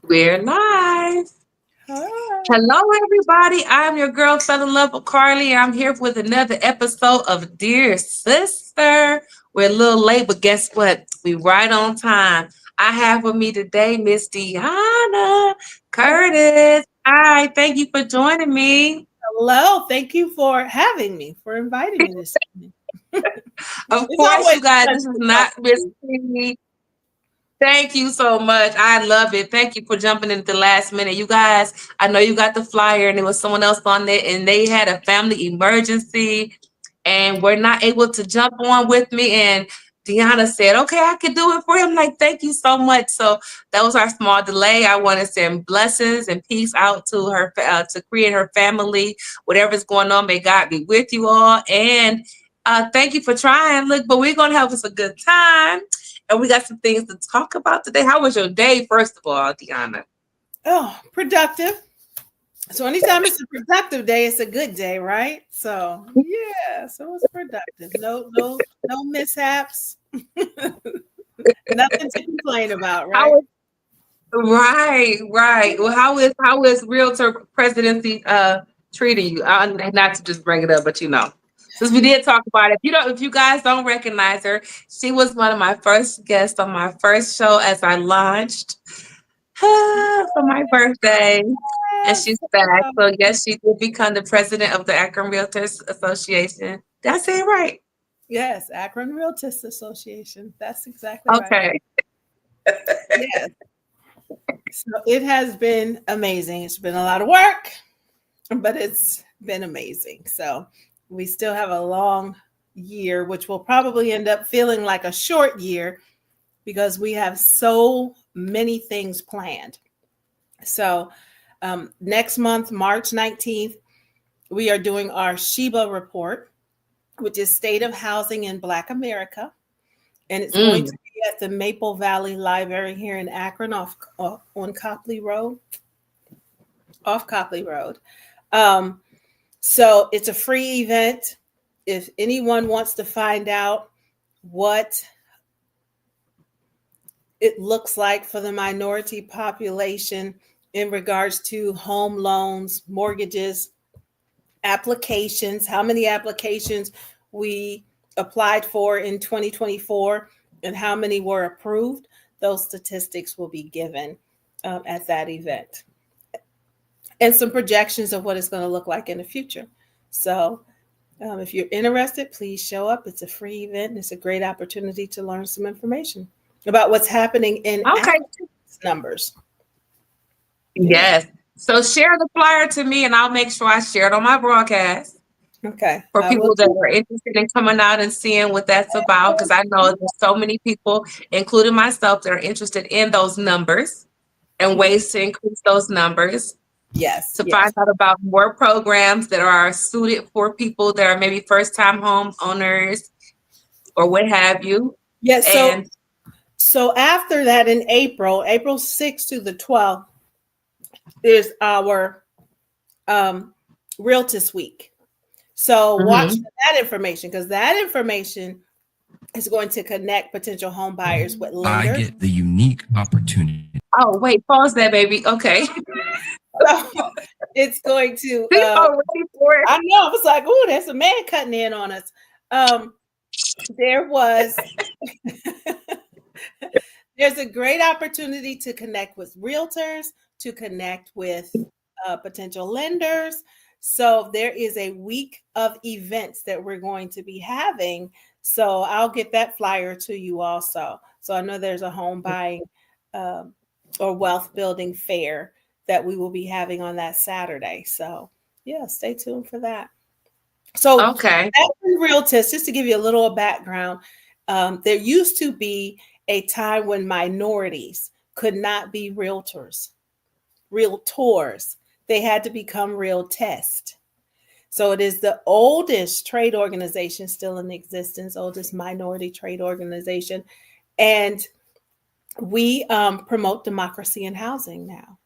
We're live. Hi. Hello, everybody. I'm your girl, Fell in Love with Carly. I'm here with another episode of Dear Sister. We're a little late, but guess what? We right on time. I have with me today Miss Deanna Curtis. Hi, thank you for joining me. Hello. Thank you for having me, for inviting me this evening. Of It's course, always you guys, a this pleasure is to talk not to Miss you. T. Thank you so much. I love it. Thank you for jumping in at the last minute. You guys, I know you got the flyer and there was someone else on there and they had a family emergency and were not able to jump on with me. And Deanna said, okay, I could do it for him. Like, thank you so much. So that was our small delay. I want to send blessings and peace out to her, to create her family, whatever's going on. May God be with you all. And thank you for trying. Look, but we're going to have us a good time. And we got some things to talk about today. How was your day, first of all, Deanna? Oh, productive. So anytime it's a productive day, it's a good day, right? So yeah, so it's productive. No mishaps. Nothing to complain about, How right? was right, right. Well, how is realtor presidency treating you? Not to just bring it up, but since we did talk about it, if you guys don't recognize her, she was one of my first guests on my first show as I launched for my birthday. And Yes. she's back. So yes, she did become the president of the Akron Realtors Association. Did I say it right? Yes, Akron Realtors Association. That's exactly right. Okay. Yes. So it has been amazing. It's been a lot of work, but it's been amazing. So we still have a long year, which will probably end up feeling like a short year because we have so many things planned. So next month, March 19th, we are doing our Sheba report, which is State of Housing in Black America. And it's going to Mm. be at the Maple Valley Library here in Akron on Copley Road, off Copley Road. Um, So it's a free event. If anyone wants to find out what it looks like for the minority population in regards to home loans, mortgages, applications, how many applications we applied for in 2024, and how many were approved, those statistics will be given at that event. And some projections of what it's going to look like in the future. So if you're interested, please show up. It's a free event and it's a great opportunity to learn some information about what's happening in Okay. Akron's numbers. Yeah. Yes. So share the flyer to me and I'll make sure I share it on my broadcast Okay. for I will people that do are interested in coming out and seeing what that's about. Because I know there's so many people, including myself, that are interested in those numbers and that. ways to increase those numbers. Yes. To find Yes. out about more programs that are suited for people that are maybe first time home owners or what have you. Yes. And So after that, in April 6th to the 12th, is our um, Realtors Week. So watch mhm. for that information because that information is going to connect potential home buyers with I lenders. get the unique opportunity. Oh, wait, pause that, baby. Okay. So it's going to People are ready for it. I know. I was like, "Oh, there's a man cutting in on us." Um, there was there's a great opportunity to connect with realtors, to connect with potential lenders. So there is a week of events that we're going to be having. So I'll get that flyer to you also. So I know there's a home buying um, or wealth building fair that we will be having on that Saturday. So yeah, stay tuned for that. So Okay. that's in Realtors, just to give you a little background, there used to be a time when minorities could not be realtors. They had to become realtest. So it is the oldest trade organization still in existence, oldest minority trade organization. And we promote democracy in housing now.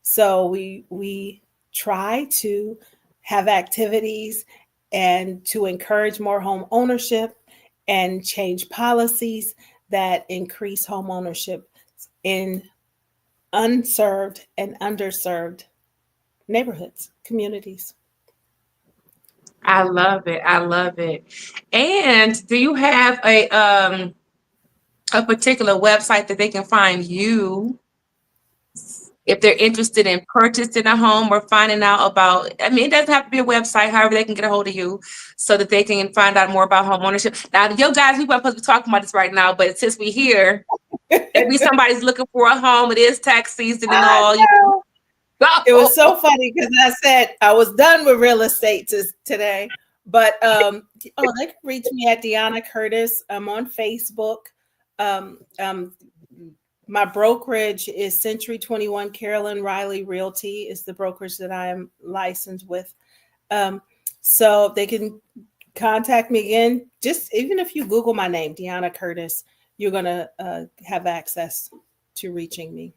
So we try to have activities and to encourage more home ownership and change policies that increase home ownership in unserved and underserved neighborhoods, communities. I love it. I love it. And do you have a particular website that they can find you if they're interested in purchasing a home or finding out about, I mean, it doesn't have to be a website, however they can get a hold of you so that they can find out more about home ownership. Now, yo guys, we weren't supposed to be talking about this right now, but since we're here, maybe somebody's looking for a home. It is tax season and all. It was so funny because I said I was done with real estate today, but they can reach me at Deanna Curtis. I'm on Facebook. My brokerage is Century 21 Carolyn Riley Realty is the brokerage that I am licensed with. So they can contact me again. Just even if you Google my name, Deanna Curtis, you're going to have access to reaching me.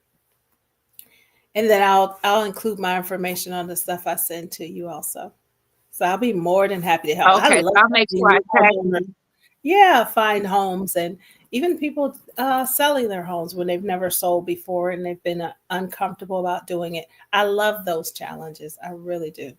And then I'll include my information on the stuff I send to you also. So I'll be more than happy to help. Okay, I'll make sure I tag you. Yeah, find homes and even people selling their homes when they've never sold before and they've been uncomfortable about doing it. I love those challenges. I really do.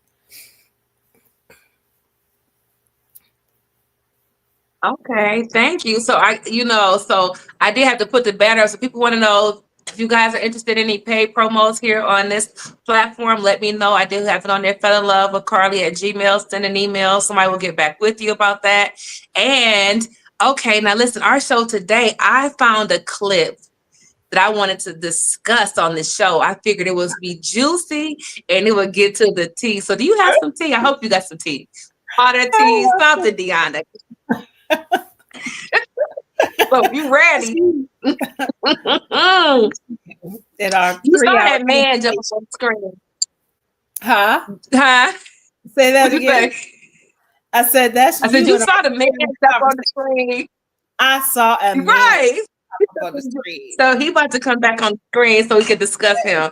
Okay, thank you. So I did have to put the banner. So people want to know if you guys are interested in any paid promos here on this platform, let me know. I do have it on there. Fell in love with Carly at Gmail. Send an email. Somebody will get back with you about that. And okay, now listen, our show today, I found a clip that I wanted to discuss on this show. I figured it would be juicy and it would get to the tea. So do you have some tea? I hope you got some tea. Water, tea, something, Deanna. So you ready? That are You saw that man jump on the screen. Huh? Say that again. I said that's. I said you saw the man jump on the screen. I saw a man right on the screen. So he about to come back on the screen so we can discuss him.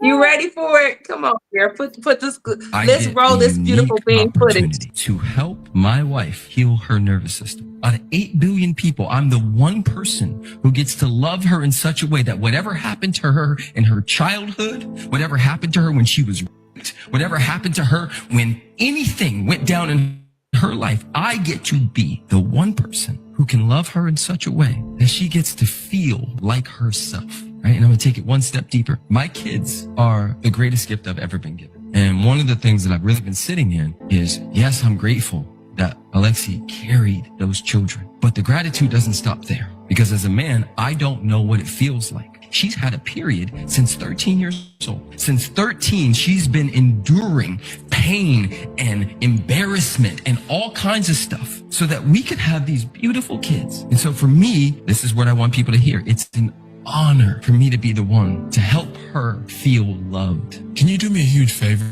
You ready for it? Come on, here. Put this. Let's roll this beautiful bean footage. To help my wife heal her nervous system. Out of 8 billion people, I'm the one person who gets to love her in such a way that whatever happened to her in her childhood, whatever happened to her when she was raped, whatever happened to her when anything went down in her life, I get to be the one person who can love her in such a way that she gets to feel like herself. Right? And I'm going to take it one step deeper. My kids are the greatest gift I've ever been given. And one of the things that I've really been sitting in is, yes, I'm grateful that Alexi carried those children. But the gratitude doesn't stop there. Because as a man, I don't know what it feels like. She's had a period since 13 years old. Since 13, she's been enduring pain and embarrassment and all kinds of stuff so that we could have these beautiful kids. And so for me, this is what I want people to hear. It's an honor for me to be the one to help her feel loved. Can you do me a huge favor?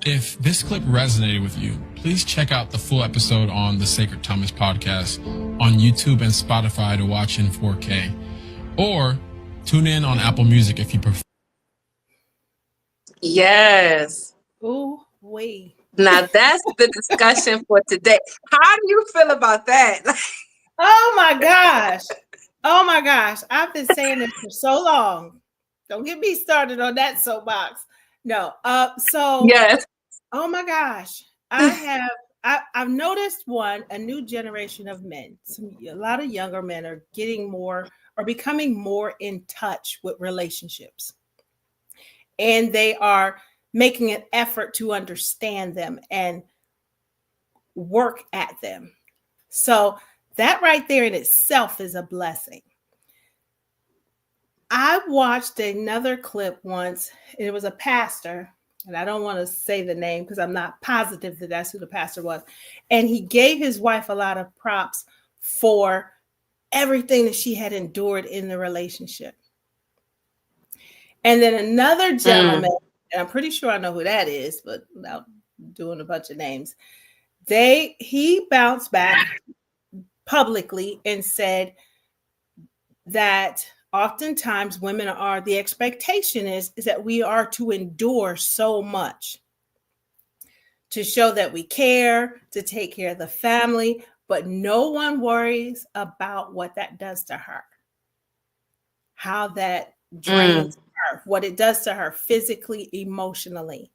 If this clip resonated with you, please check out the full episode on the Sacred Thomas podcast on YouTube and Spotify to watch in 4K. Or tune in on Apple Music if you prefer. Yes. Ooh, wait. Now that's the discussion for today. How do you feel about that? Oh my gosh. Oh my gosh, I've been saying this for so long. Don't get me started on that soapbox. No. So yes. Oh my gosh. I've noticed a new generation of men. A lot of younger men are becoming more in touch with relationships. And they are making an effort to understand them and work at them. So that right there in itself is a blessing. I watched another clip once. It was a pastor, and I don't want to say the name because I'm not positive that that's who the pastor was. And he gave his wife a lot of props for everything that she had endured in the relationship. And then another gentleman, and I'm pretty sure I know who that is, but without doing a bunch of names, he bounced back publicly and said that oftentimes the expectation is that we are to endure so much to show that we care, to take care of the family, but no one worries about what that does to her. how that drains her, what it does to her physically, emotionally.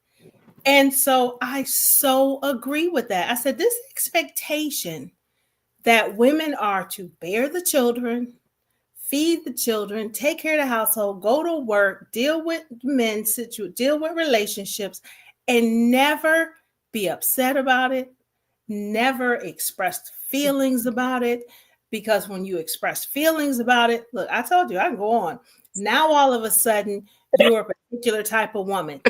And so I so agree with that. I said, this expectation that women are to bear the children, feed the children, take care of the household, go to work, deal with men, deal with relationships, and never be upset about it, never express feelings about it. Because when you express feelings about it, look, I told you, I can go on. Now, all of a sudden, you're a particular type of woman.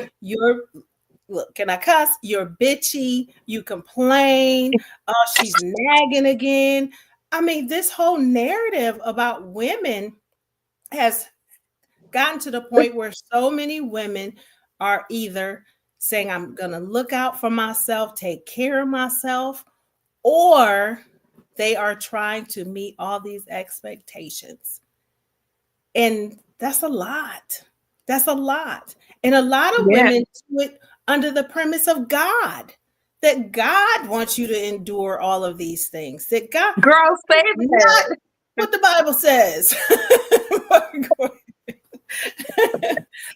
Look, can I cuss? You're bitchy. You complain. Oh, she's nagging again. I mean, this whole narrative about women has gotten to the point where so many women are either saying, I'm going to look out for myself, take care of myself, or they are trying to meet all these expectations. And that's a lot. That's a lot. And a lot of women do it under the premise of God, that God wants you to endure all of these things. That God, girl, say that. What the Bible says.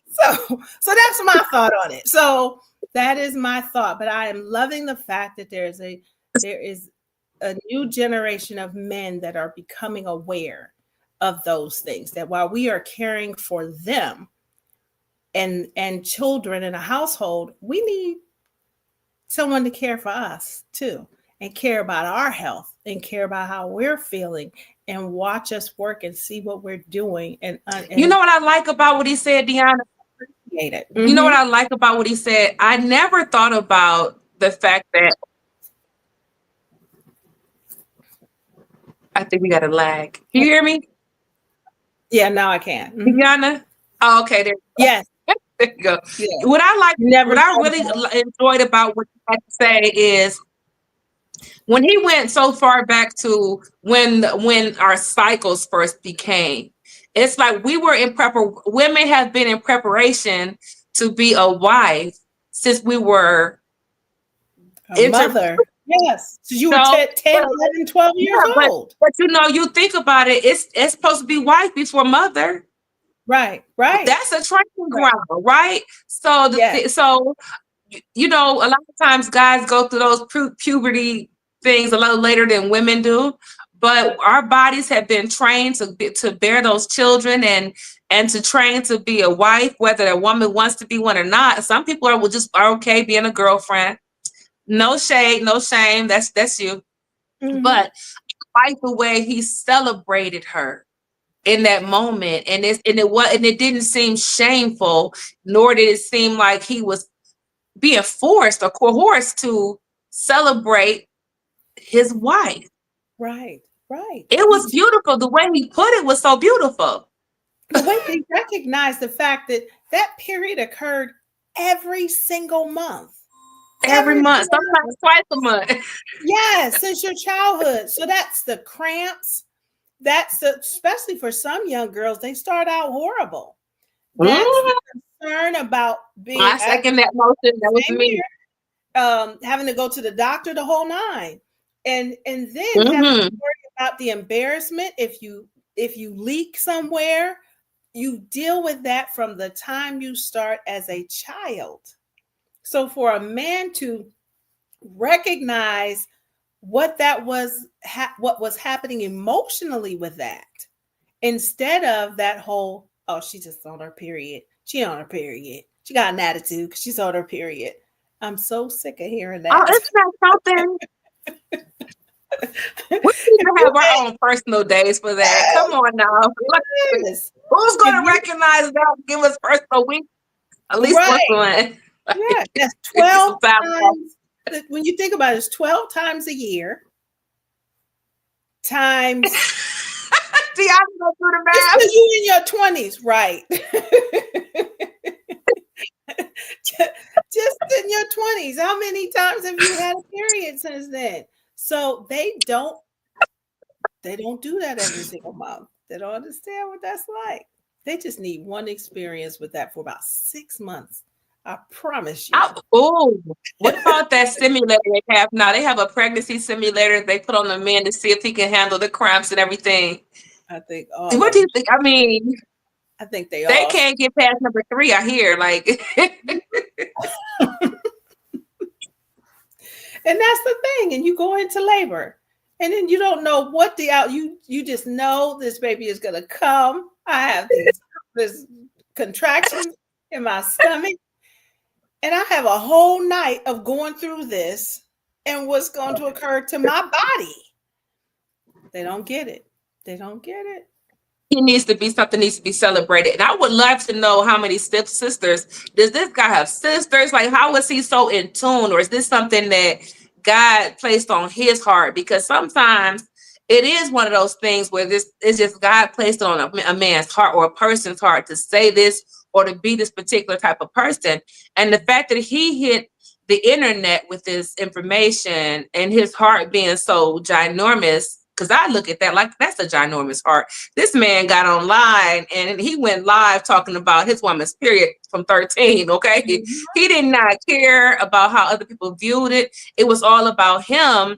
So that's my thought on it. So that is my thought. But I am loving the fact that there is a new generation of men that are becoming aware of those things, that while we are caring for them and children in a household, we need someone to care for us too, and care about our health and care about how we're feeling and watch us work and see what we're doing. And you know what I like about what he said, Deanna? Mm-hmm. You know what I like about what he said? I never thought about the fact that I think we got a lag. Can you hear me? Yeah, now I can. Mm-hmm. Deanna? Oh, okay. Yes. There you go. Yeah. What I really enjoyed about what you had to say is when he went so far back to when our cycles first became, it's like we were women have been in preparation to be a wife since we were a mother. Yes. So you were 10, 11, 12 years old. But you think about it, it's supposed to be wife before mother. Right. That's a training ground, right? So, so a lot of times guys go through those puberty things a little later than women do, but our bodies have been trained to bear those children and to train to be a wife, whether a woman wants to be one or not. Some people are okay being a girlfriend. No shade, no shame. That's you. Mm-hmm. But I like the way he celebrated her in that moment, and it didn't seem shameful, nor did it seem like he was being forced or coerced to celebrate his wife. Right. It was beautiful. The way he put it was so beautiful. The way they recognized the fact that period occurred every single month. Every month, sometimes twice a month. Yes, since your childhood. So that's the cramps. Especially for some young girls, they start out horrible. That's the concern about being. I second that motion. That was me. Having to go to the doctor the whole nine, and then having to worry about the embarrassment if you leak somewhere. You deal with that from the time you start as a child. So for a man to recognize what that was, what was happening emotionally with that, instead of that whole, oh, she's just on her period. She on her period. She got an attitude because she's on her period. I'm so sick of hearing that. Oh, it's not something. We need to have our own personal days for that. Come on now. Yes. Who's going to recognize that? Give us personal week. At least one. Yeah, that's 12 times. When you think about it, it's 12 times a year. Times. See, I'm going to do the math. It's you in your 20s, right? Just in your 20s. How many times have you had a period since then? So they don't do that every single month. They don't understand what that's like. They just need one experience with that for about 6 months. I promise you. What about that simulator they have now? They have a pregnancy simulator they put on the man to see if he can handle the cramps and everything. I think. What do you think? I mean, I think they They all. can't get past number 3, I hear. Like, And that's the thing. And you go into labor, and then you don't know what the out. You just know this baby is gonna come. I have this contractions in my stomach, and I have a whole night of going through this and what's going to occur to my body. They don't get it. They don't get it. it needs to be something needs to be celebrated. And I would love to know how many step sisters. Does this guy have sisters? Like, how is he so in tune? Or is this something that God placed on his heart? Because sometimes it is one of those things where this is just God placed it on a man's heart or a person's heart to say this or to be this particular type of person. And the fact that he hit the internet with this information and his heart being so ginormous, because I look at that like that's a ginormous heart. This man got online and he went live talking about his woman's period from 13. Okay. He did not care about how other people viewed it. It was all about him,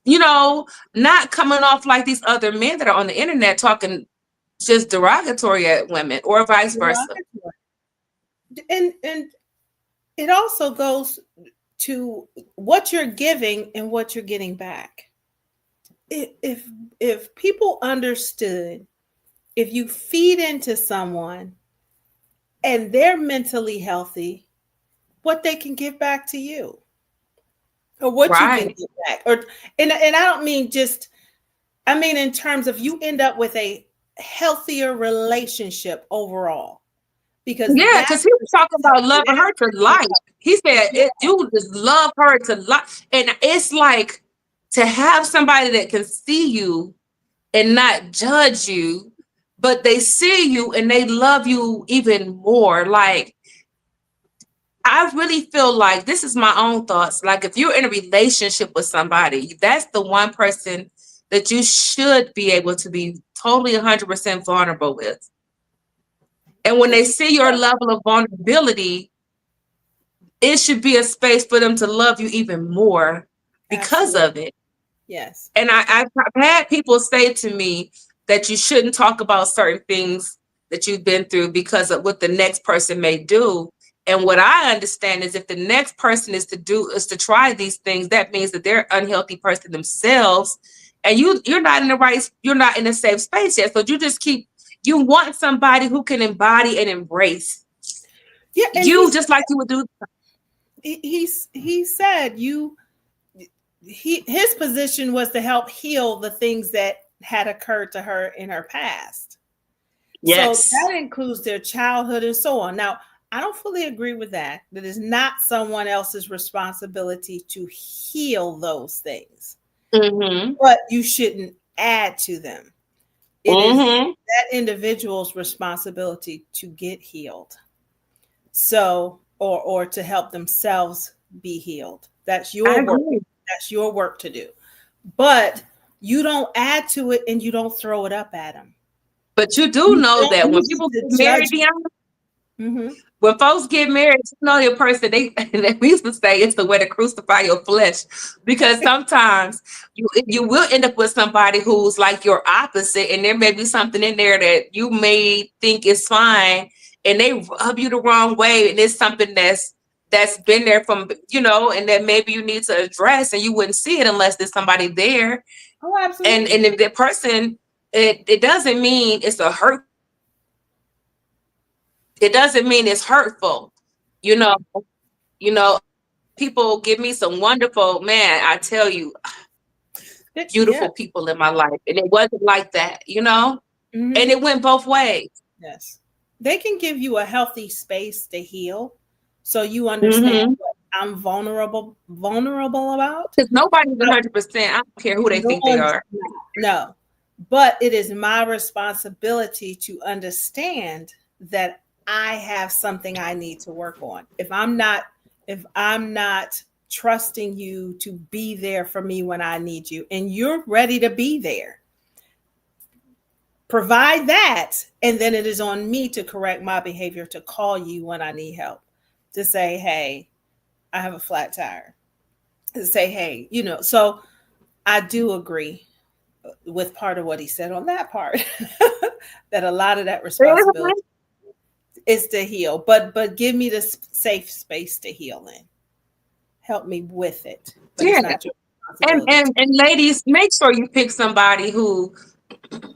you know, not coming off like these other men that are on the internet talking just derogatory at women or vice versa. And it also goes to what you're giving and what you're getting back. If people understood, if you feed into someone and they're mentally healthy, what they can give back to you, or what you can give back, and I don't mean just, I mean in terms of you end up with a healthier relationship overall. Because he was talking about loving her to life. He said, you just love her to life. And it's like to have somebody that can see you and not judge you, but they see you and they love you even more. Like, I really feel like this is my own thoughts. Like, if you're in a relationship with somebody, that's the one person that you should be able to be totally 100% vulnerable with. And when they see your level of vulnerability, it should be a space for them to love you even more because of it. Yes. And I've had people say to me that you shouldn't talk about certain things that you've been through because of what the next person may do. And what I understand is if the next person is to try these things, that means that they're an unhealthy person themselves. And you're not in a safe space yet. So you want somebody who can embody and embrace you just like you would do. He said his position was to help heal the things that had occurred to her in her past. Yes. So that includes their childhood and so on. Now, I don't fully agree with that. That is not someone else's responsibility to heal those things. Mm-hmm. But you shouldn't add to them. It is that individual's responsibility to get healed. So, or to help themselves be healed. That's your work. That's your work to do. But you don't add to it and you don't throw it up at them. But you do know that when people get married, when folks get married, you know your person, we used to say it's the way to crucify your flesh, because sometimes you will end up with somebody who's like your opposite, and there may be something in there that you may think is fine, and they rub you the wrong way, and it's something that's been there from, and that maybe you need to address, and you wouldn't see it unless there's somebody there. Oh, absolutely. And if the person, it doesn't mean it's a hurt. It doesn't mean it's hurtful. People give me some wonderful, man, I tell you, beautiful people in my life. And it wasn't like that, and it went both ways. Yes. They can give you a healthy space to heal. So you understand what I'm vulnerable about. Because nobody's 100%. I don't care who they think they are. No. But it is my responsibility to understand that I have something I need to work on. If I'm not trusting you to be there for me when I need you, and you're ready to be there, provide that. And then it is on me to correct my behavior, to call you when I need help, to say, hey, I have a flat tire, to say, hey, so I do agree with part of what he said on that part. that a lot of that responsibility is to heal. But give me the safe space to heal in. Help me with it. But Yeah. it's not your responsibility. And ladies, make sure you pick somebody who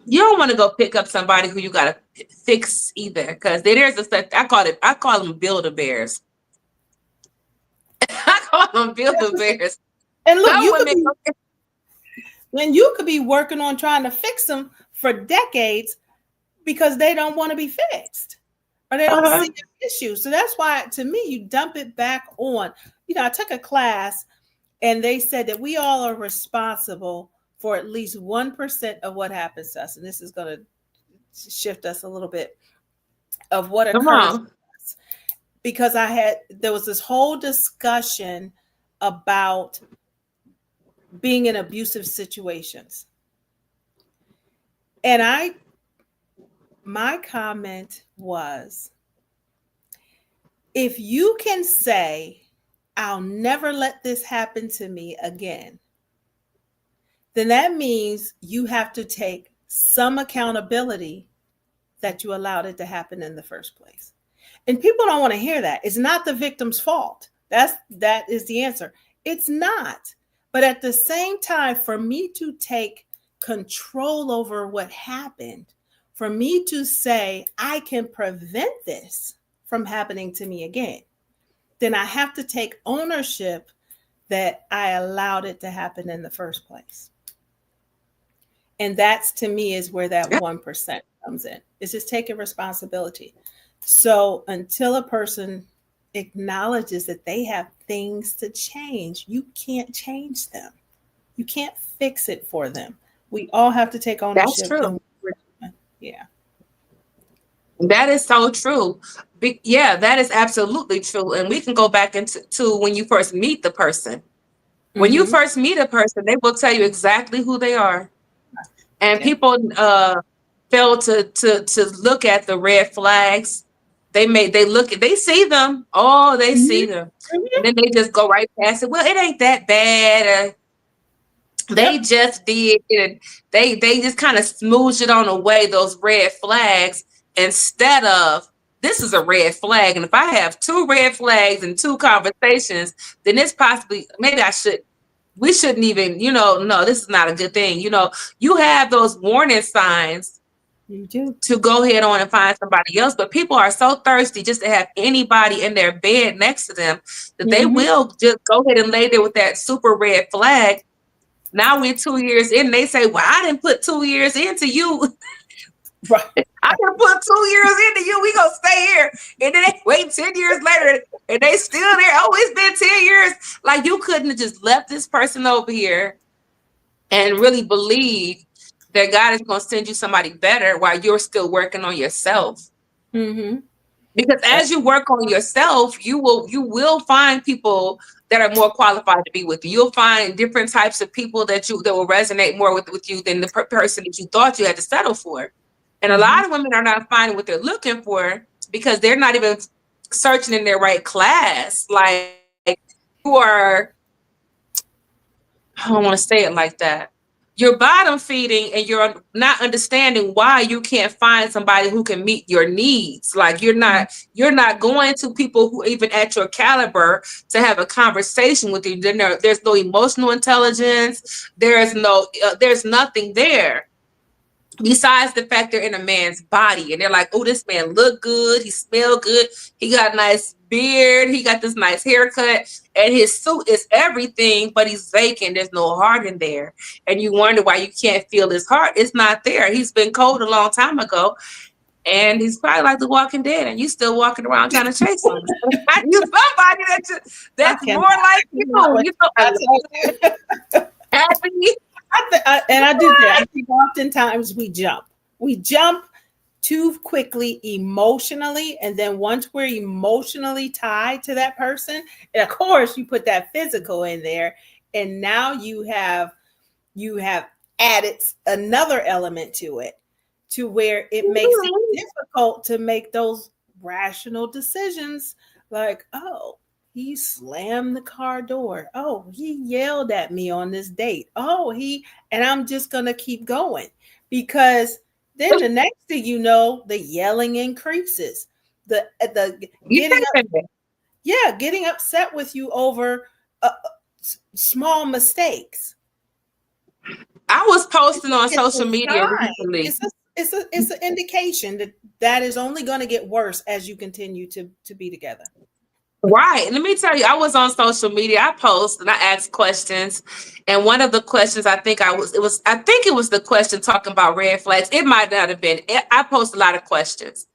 you don't want to go pick up somebody who you gotta fix either, because there's a set. I call them builder bears. I call them builder bears. And look, Some you could women, be, when you could be working on trying to fix them for decades because they don't want to be fixed or they don't see the issue. So that's why, to me, you dump it back on. I took a class and they said that we all are responsible for at least 1% of what happens to us. And this is going to shift us a little bit of what occurs to us. Because there was this whole discussion about being in abusive situations. And my comment was, if you can say, I'll never let this happen to me again, then that means you have to take some accountability that you allowed it to happen in the first place. And people don't want to hear that. It's not the victim's fault. That is the answer. It's not. But at the same time, for me to take control over what happened, for me to say, I can prevent this from happening to me again, then I have to take ownership that I allowed it to happen in the first place. And that's, to me, is where that 1% comes in. It's just taking responsibility. So until a person acknowledges that they have things to change, you can't change them. You can't fix it for them. We all have to take ownership. That's true. Yeah. That is so true. Yeah, that is absolutely true. And we can go back into when you first meet the person. When you first meet a person, they will tell you exactly who they are. And people fail to look at the red flags. They see them. Oh, they see them. And then they just go right past it. Well, it ain't that bad. They just did it. They just kind of smooch it on away, those red flags, instead of, this is a red flag. And if I have 2 red flags and 2 conversations, then it's possibly, maybe we shouldn't even, no, this is not a good thing. You have those warning signs to go ahead on and find somebody else. But people are so thirsty just to have anybody in their bed next to them that they will just go ahead and lay there with that super red flag. Now we're 2 years in, they say, well, I didn't put 2 years into you. Right. I didn't put 2 years into you. We gonna stay here. And then they wait 10 years later and they still there. Oh, it's been 10 years. Like, you couldn't have just left this person over here and really believe that God is gonna send you somebody better while you're still working on yourself. Because as you work on yourself, you will find people that are more qualified to be with you. You'll find different types of people that will resonate more with you than the person that you thought you had to settle for. And a lot of women are not finding what they're looking for because they're not even searching in their right class. Like, who are, I don't want to say it like that. You're bottom feeding and you're not understanding why you can't find somebody who can meet your needs. Like, you're not going to people who even at your caliber to have a conversation with you. There's no emotional intelligence. There's nothing there. Besides the fact they're in a man's body and they're like, oh, this man look good. He smell good. He got a nice beard. He got this nice haircut and his suit is everything, but he's vacant. There's no heart in there. And you wonder why you can't feel his heart. It's not there. He's been cold a long time ago. And he's probably like the Walking Dead and you still walking around trying to chase him. You somebody that's more like you. Happy. I do that. I think oftentimes we jump too quickly emotionally, and then once we're emotionally tied to that person, and of course you put that physical in there, and now you have added another element to it, to where it makes it difficult to make those rational decisions. Like, oh, he slammed the car door. Oh, he yelled at me on this date. Oh, and I'm just going to keep going because Then the next thing you know, the yelling increases. The getting upset with you over small mistakes. I was posting on social media recently. It's an indication that is only going to get worse as you continue to be together. Right. Let me tell you, I was on social media. I post and I asked questions. And one of the questions I think it was the question talking about red flags. It might not have been. I post a lot of questions.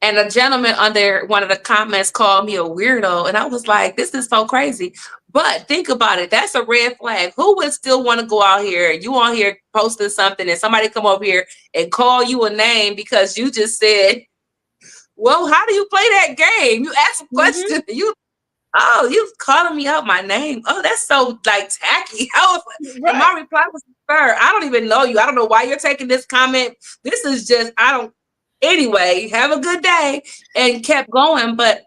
And a gentleman under one of the comments called me a weirdo. And I was like, this is so crazy. But think about it. That's a red flag. Who would still want to go out here? You on here posting something and somebody come over here and call you a name because you just said, well, how do you play that game? You ask a question. You calling me out my name. Oh, that's so like tacky. And my reply was, sir, I don't even know you. I don't know why you're taking this comment. This is just, anyway, have a good day, and kept going. But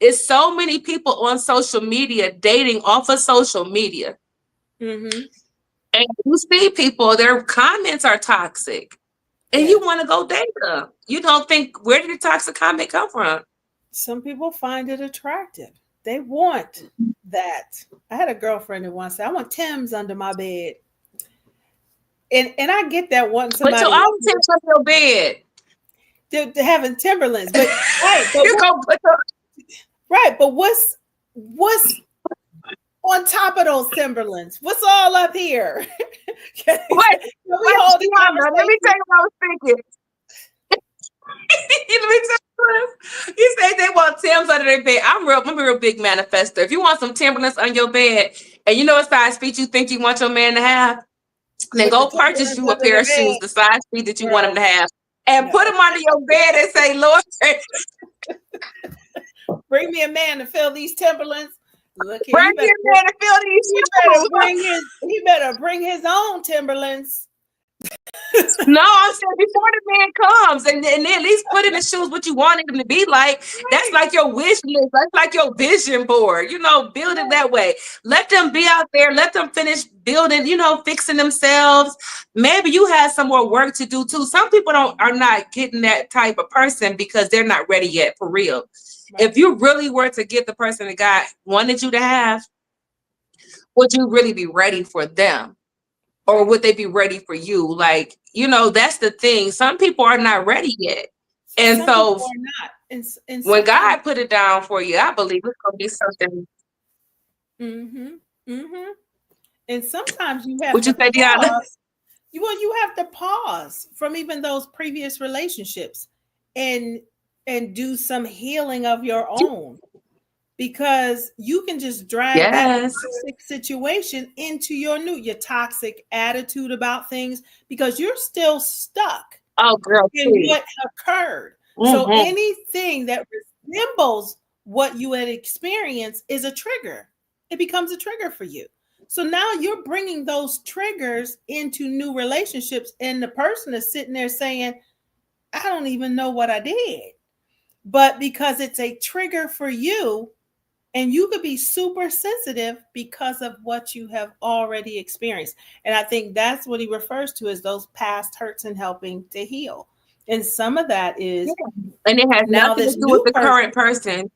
it's so many people on social media dating off of social media. And you see people, their comments are toxic. And you want to go date them. You don't think, where did the toxic comment come from? Some people find it attractive. They want that. I had a girlfriend that once said, I want Tim's under my bed. And I get that one. But you always Tim's under your bed. They're having Timberlands. But but what's on top of those Timberlands? What's all up here? Let me tell you what I was thinking. You say they want Tim's under their bed. I'm a real big manifester. If you want some Timberlands on your bed and you know what size feet you think you want your man to have, then go purchase you a pair of shoes, the size feet that you want him to have, and put them under your bed and say, Lord, bring me a man to fill these Timberlands. Look here, bring me a man to fill these Timberlands. He better bring his own Timberlands. No, I'm saying before the man comes and then at least put in the shoes what you want him to be like. That's like your wish list. That's like your vision board. Build it that way. Let them be out there. Let them finish building, fixing themselves. Maybe you have some more work to do too. Some people are not getting that type of person because they're not ready yet, for real. Right. If you really were to get the person that God wanted you to have, would you really be ready for them? Or would they be ready for you? Like, that's the thing. Some people are not ready yet. And some so people are not. When God put it down for you, I believe it's going to be something. And sometimes you have Would you say, Deanna? You have to pause from even those previous relationships and do some healing of your own. Because you can just drag that toxic situation into your toxic attitude about things because you're still stuck in what occurred. So anything that resembles what you had experienced is a trigger. It becomes a trigger for you. So now you're bringing those triggers into new relationships, and the person is sitting there saying, I don't even know what I did. But because it's a trigger for you, and you could be super sensitive because of what you have already experienced. And I think that's what he refers to as those past hurts and helping to heal. And some of that is... And it has nothing to do with the current person.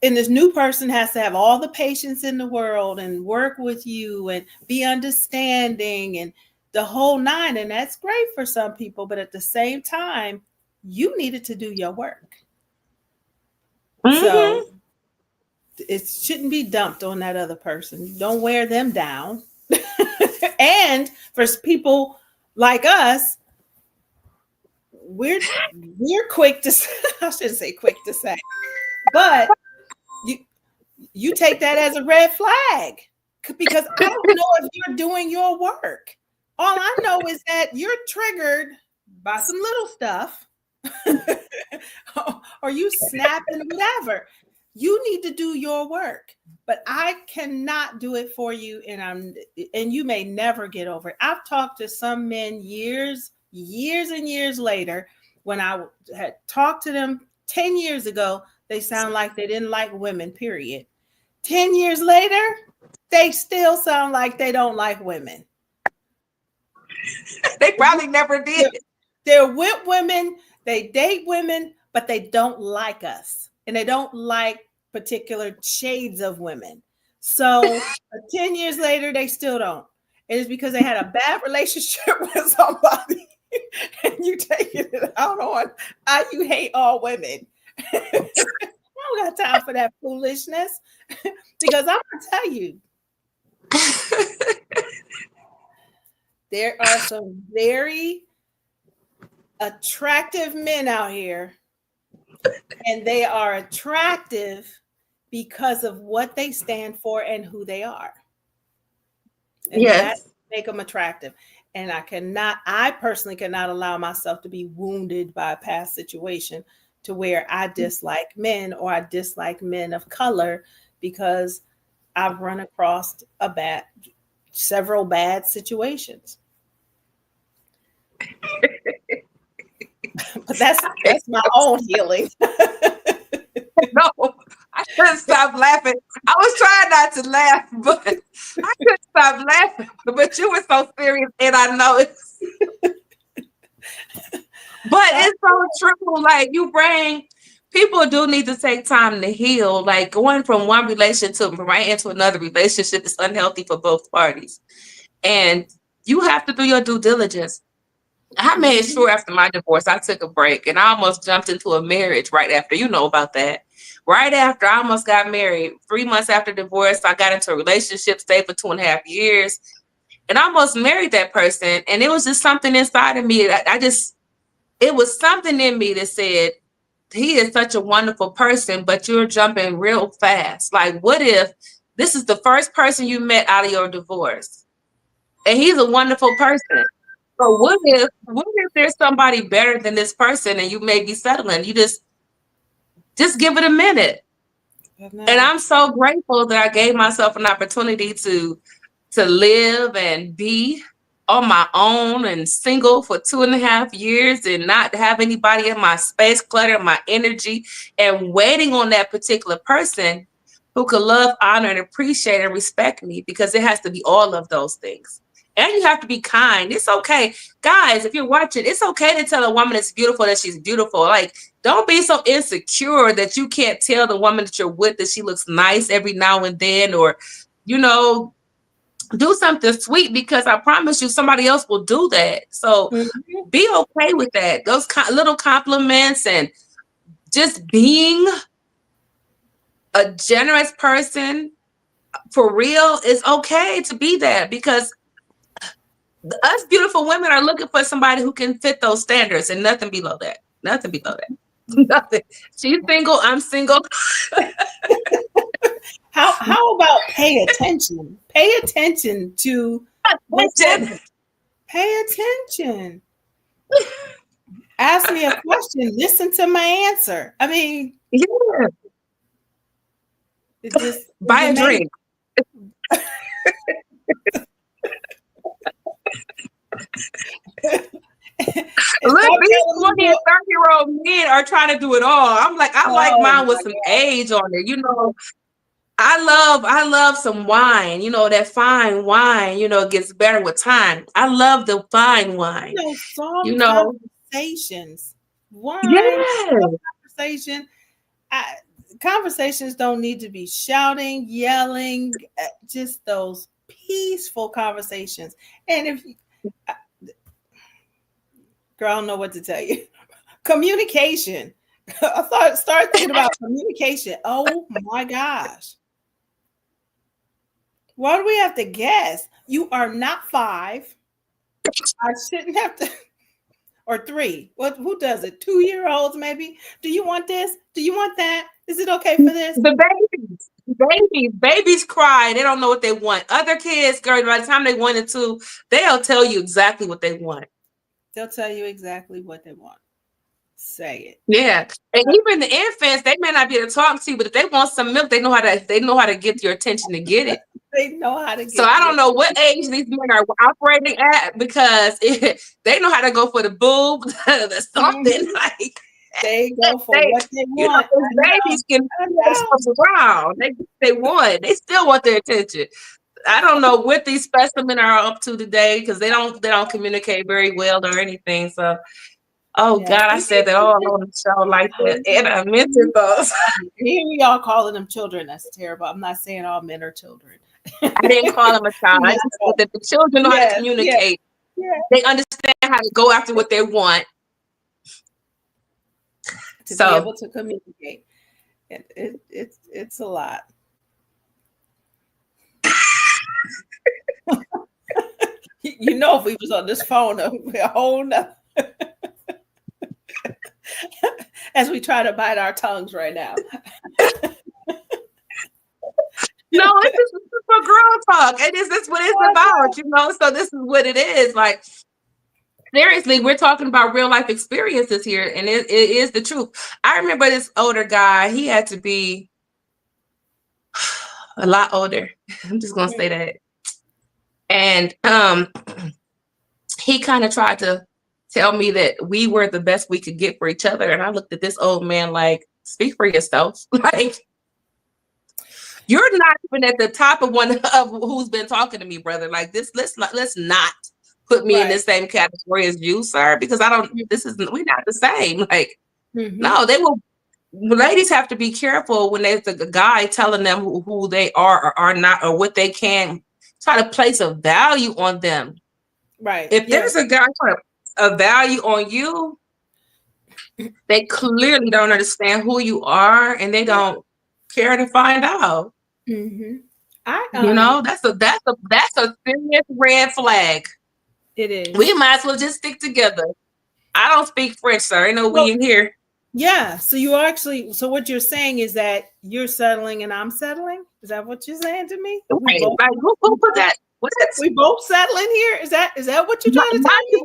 And this new person has to have all the patience in the world and work with you and be understanding and the whole nine. And that's great for some people. But at the same time, you needed to do your work. So it shouldn't be dumped on that other person. Don't wear them down. And for people like us, we're quick to I shouldn't say quick to say, but you take that as a red flag because I don't know if you're doing your work. All I know is that you're triggered by some little stuff or you snapping whatever. You need to do your work, but I cannot do it for you. And you may never get over it. I've talked to some men years and years later. When I had talked to them 10 years ago, they sound like they didn't like women, period. 10 years later, they still sound like they don't like women. They probably never did. They're with women, they date women, but they don't like us. And they don't like particular shades of women. So 10 years later, they still don't. It is because they had a bad relationship with somebody and you taking it out on how you hate all women. I don't got time for that foolishness because I'm going to tell you, there are some very attractive men out here, and they are attractive because of what they stand for and who they are. And Yes. that make them attractive. And I personally cannot allow myself to be wounded by a past situation to where I dislike men or I dislike men of color because I've run across several bad situations. But that's my own healing. No, I couldn't stop laughing. I was trying not to laugh, but I couldn't stop laughing. But you were so serious, and I know it's. But it's so true. Like people do need to take time to heal. Like going from one relationship right into another relationship is unhealthy for both parties, and you have to do your due diligence. I made sure after my divorce, I took a break and I almost jumped into a marriage right after. You know about that. Right after I almost got married, 3 months after divorce, I got into a relationship, stayed for 2.5 years, and I almost married that person. And it was just something inside of me. It was something in me that said, he is such a wonderful person, but you're jumping real fast. Like, what if this is the first person you met out of your divorce? And he's a wonderful person. So what if there's somebody better than this person and you may be settling? You just give it a minute. And I'm so grateful that I gave myself an opportunity to live and be on my own and single for 2.5 years and not have anybody in my space clutter my energy and waiting on that particular person who could love, honor, and appreciate and respect me, because it has to be all of those things. And you have to be kind. It's okay. Guys, if you're watching, it's okay to tell a woman that's beautiful that she's beautiful. Like, don't be so insecure that you can't tell the woman that you're with that she looks nice every now and then, or, do something sweet, because I promise you somebody else will do that. So be okay with that. Those little compliments and just being a generous person for real is okay to be that, because us beautiful women are looking for somebody who can fit those standards and nothing below that. Nothing below that. Nothing. She's single. I'm single. How about pay attention? Pay attention to pay attention. Ask me a question. Listen to my answer. I mean, yeah. Buy a drink. Look, these 20 and 30-year-old men are trying to do it all. I'm like, I like mine with some age on it. I love some wine. That fine wine, gets better with time. I love the fine wine. Conversations. Wine. Yeah. Conversation. Conversations don't need to be shouting, yelling, just those peaceful conversations. And if girl, I don't know what to tell you. Communication. I start thinking about communication. Oh my gosh. Why do we have to guess? You are not 5. I shouldn't have to. Or 3. Who does it? 2-year-olds maybe? Do you want this? Do you want that? Is it okay for this? The babies cry. They don't know what they want. Other kids, girl, by the time they 1 and 2, they'll tell you exactly what they want. They'll tell you exactly what they want. Say it. Yeah. And even the infants, they may not be able to talk to you, but if they want some milk, they know how to get your attention to get it. They know how to get it. So I don't know what age these men are operating at, because they know how to go for the boob, the something like. They go for what they want. Babies can stuff around. They want. They still want their attention. I don't know what these specimen are up to today, because they don't communicate very well or anything. So Oh Yeah. God, I said that all on the show like that, and I meant it though. Here we are calling them children. That's terrible. I'm not saying all men are children. I didn't call them a child. I just said that the children know how to Yes, communicate. yeah. They understand how to go after what they want. To be So able to communicate. It's a lot. You know, if we was on this phone, a whole nother. As we try to bite our tongues right now. no, it's just for girl talk. It is this what it's about, you know. So this is what it is. Like seriously, we're talking about real life experiences here, and it is the truth. I remember this older guy. He had to be a lot older. I'm just gonna say that. And he kind of tried to tell me that we were the best we could get for each other. And I looked at this old man like, speak for yourself. Like, you're not even at the top of one of who's been talking to me, brother. Like this, let's not put me in the same category as you, sir, because we're not the same. Like, no, ladies have to be careful when there's a guy telling them who they are or are not, or what they can try to place a value on them. Right. If there's a guy trying to a value on you, they clearly don't understand who you are, and they don't care to find out. Mm-hmm. You know, that's a serious red flag. It is. We might as well just stick together. I don't speak French, sir. I know we in here. Yeah. So so what you're saying is that you're settling and I'm settling? Is that what you're saying to me? Right. Like, who put that? We both settling here? Is that what you're trying to tell me?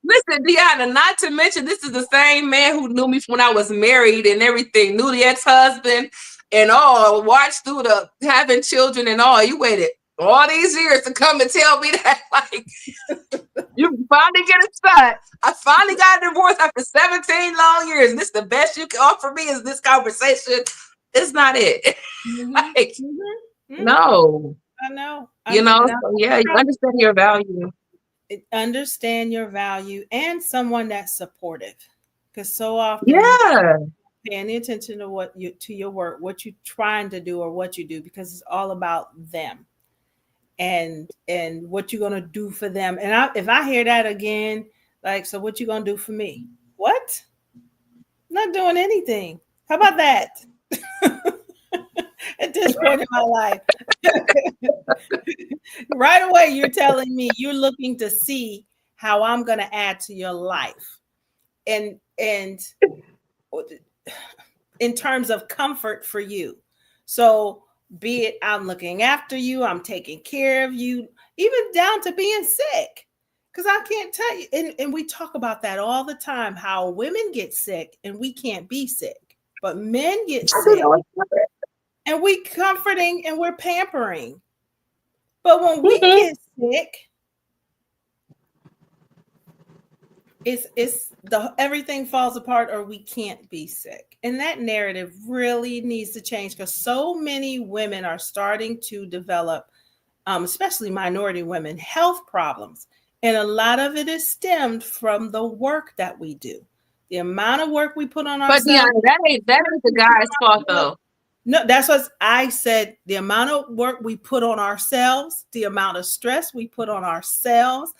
Listen, Deanna, not to mention, this is the same man who knew me when I was married and everything, knew the ex-husband and all, watched through the having children and all. You waited all these years to come and tell me that, like, you finally get a son. I finally got a divorce after 17 long years. And this the best you can offer me is this conversation. It's not it. Like, no. I know. You understand your value. Understand your value and someone that's supportive. Because so often, paying attention to your work, what you're trying to do or what you do, because it's all about them and what you're gonna do for them. And if I hear that again, like, so what you gonna do for me? What? Not doing anything. How about that? At this point in my life, right away, you're telling me you're looking to see how I'm going to add to your life, and in terms of comfort for you. So, be it I'm looking after you, I'm taking care of you, even down to being sick. Because I can't tell you, and we talk about that all the time, how women get sick and we can't be sick, but men get sick. And we comforting and we're pampering. But when we get sick, everything falls apart or we can't be sick. And that narrative really needs to change, because so many women are starting to develop, especially minority women, health problems. And a lot of it is stemmed from the work that we do. The amount of work we put on ourselves. But Deanna, that ain't the guy's fault though. No, that's what I said. The amount of work we put on ourselves, the amount of stress we put on ourselves,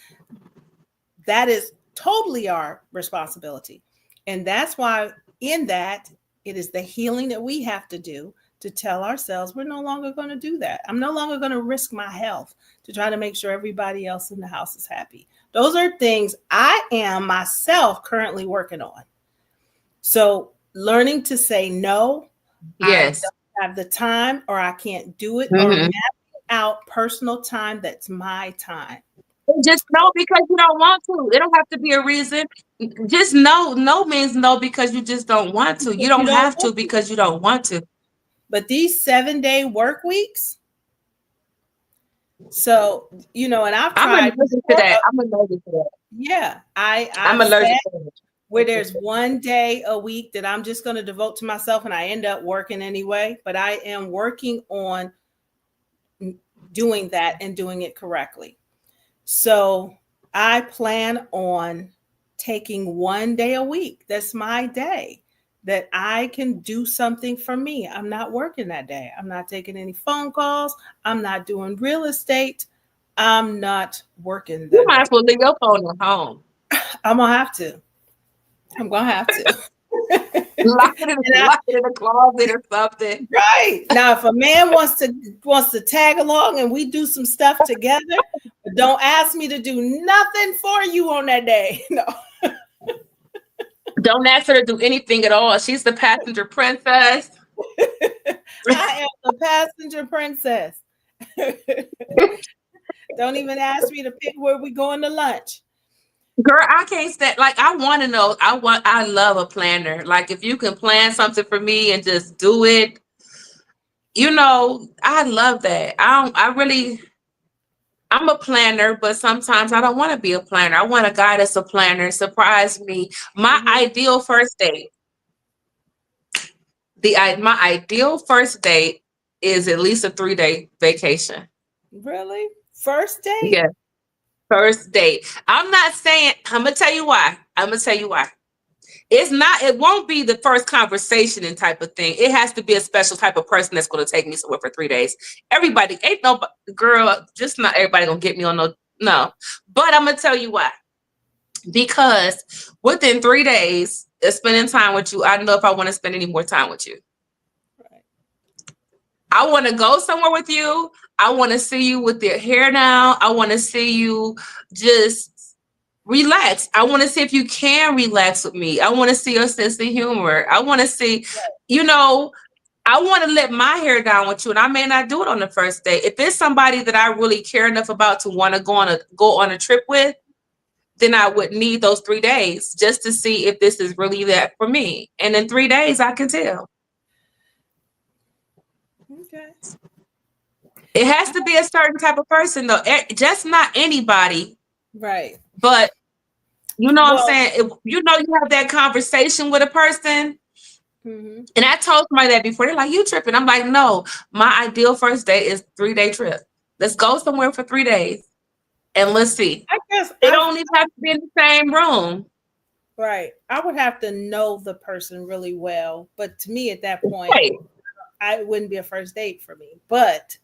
that is totally our responsibility. And that's why in that, it is the healing that we have to do to tell ourselves we're no longer going to do that. I'm no longer going to risk my health to try to make sure everybody else in the house is happy. Those are things I am myself currently working on. So learning to say no. Yes. I don't have the time, or I can't do it, or mapping out personal time that's my time. Just no because you don't want to. It don't have to be a reason. Just no. No means no because you just don't want to. You don't have to because you don't want to. But these 7-day work weeks. So, and I've tried. I'm allergic to that. Yeah. I'm allergic to that. Where there's one day a week that I'm just going to devote to myself, and I end up working anyway, but I am working on doing that and doing it correctly. So I plan on taking one day a week. That's my day that I can do something for me. I'm not working that day. I'm not taking any phone calls. I'm not doing real estate. I'm not working You that might day. as well leave your phone at home. I'm going to have to. Lock it in the closet or something. Right. Now, if a man wants to tag along and we do some stuff together, but don't ask me to do nothing for you on that day. No. Don't ask her to do anything at all. She's the passenger princess. I am the passenger princess. Don't even ask me to pick where we going to lunch. Girl, I can't stand, like, I want to know. I love a planner. Like, if you can plan something for me and just do it, you know, I love that. I'm a planner, but sometimes I don't want to be a planner. I want a guy that's a planner, surprise me. My ideal first date. My ideal first date is at least a 3-day vacation. Really? First date? Yeah. First date. I'm gonna tell you why. It won't be the first conversation and type of thing. It has to be a special type of person that's going to take me somewhere for 3 days. Everybody ain't no girl, just not everybody gonna get me on no. But I'm gonna tell you why. Because within 3 days of spending time with you, I know if I want to spend any more time with you. Right. I want to go somewhere with you. I want to see you with your hair down. I want to see you just relax. I want to see if you can relax with me. I want to see your sense of humor. I want to see, I want to let my hair down with you, and I may not do it on the first date. If it's somebody that I really care enough about to want to go on a trip with, then I would need those 3 days just to see if this is really that for me. And in 3 days, I can tell. Okay. It has to be a certain type of person, though. Just not anybody. Right. But you know what I'm saying? You have that conversation with a person. And I told somebody that before. They're like, you tripping. I'm like, no, my ideal first date is 3-day trip. Let's go somewhere for 3 days and let's see. I guess it don't even have to be in the same room. Right. I would have to know the person really well. But to me, at that point, it wouldn't be a first date for me. But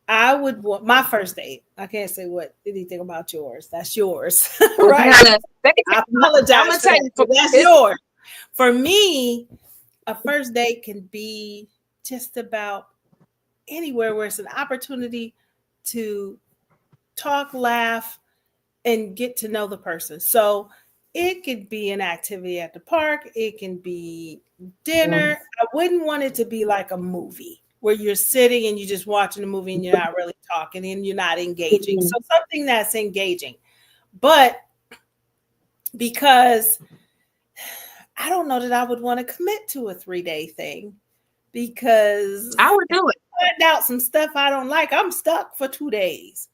I would want my first date. I can't say anything about yours. That's yours. Right. I apologize. I'm gonna tell you, that's yours. For me, a first date can be just about anywhere where it's an opportunity to talk, laugh, and get to know the person. So it could be an activity at the park. It can be dinner. I wouldn't want it to be like a movie where you're sitting and you're just watching a movie and you're not really talking and you're not engaging. So something that's engaging. But because I don't know that I would want to commit to a 3-day thing, because I would do it. Find out some stuff I don't like. I'm stuck for 2 days.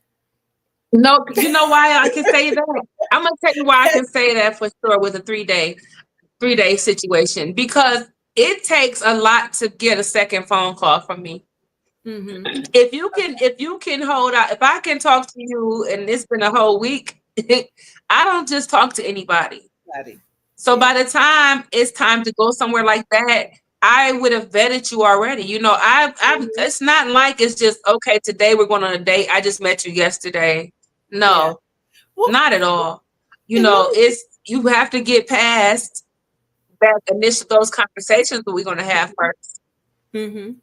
No, you know why I can say that? I'm gonna tell you why I can say that for sure with a 3-day situation, because it takes a lot to get a second phone call from me. If you can hold out, if I can talk to you and it's been a whole week, I don't just talk to anybody. So by the time it's time to go somewhere like that, I would have vetted you already. It's not like it's just, okay, today we're going on a date. I just met you yesterday. No, not at all. You have to get past those conversations that we're going to have first. And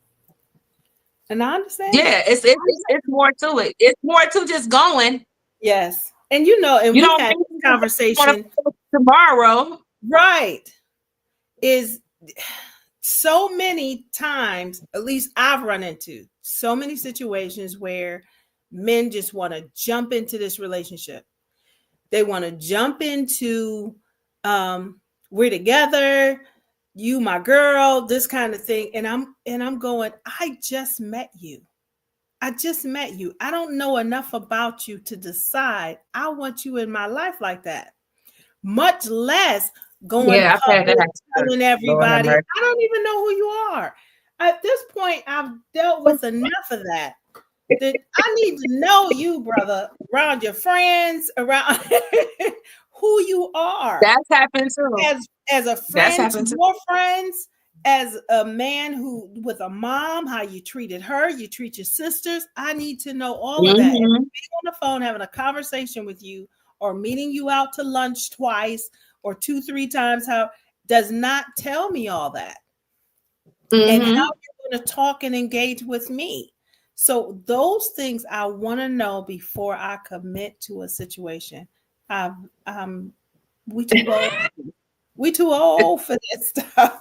I understand. Yeah, it's more to it. It's more to just going. Yes. And we had this conversation tomorrow. Right. Is so many times, at least I've run into so many situations where men just want to jump into this relationship. They want to jump into we're together, you my girl, this kind of thing. And I'm going, I just met you. I don't know enough about you to decide I want you in my life like that. Much less going public, telling everybody, I don't even know who you are. At this point, I've dealt with enough of that. I need to know you, brother, around your friends, around who you are. That's happened too. As a That's friend to happened too. your friends, as a man who with a mom, how you treated her, you treat your sisters. I need to know all of that. And Mhm. being on the phone, having a conversation with you, or meeting you out to lunch twice or 2-3 times, how does not tell me all that. And how Mhm. you're going to talk and engage with me. So those things I want to know before I commit to a situation. We too old. We too old for that stuff.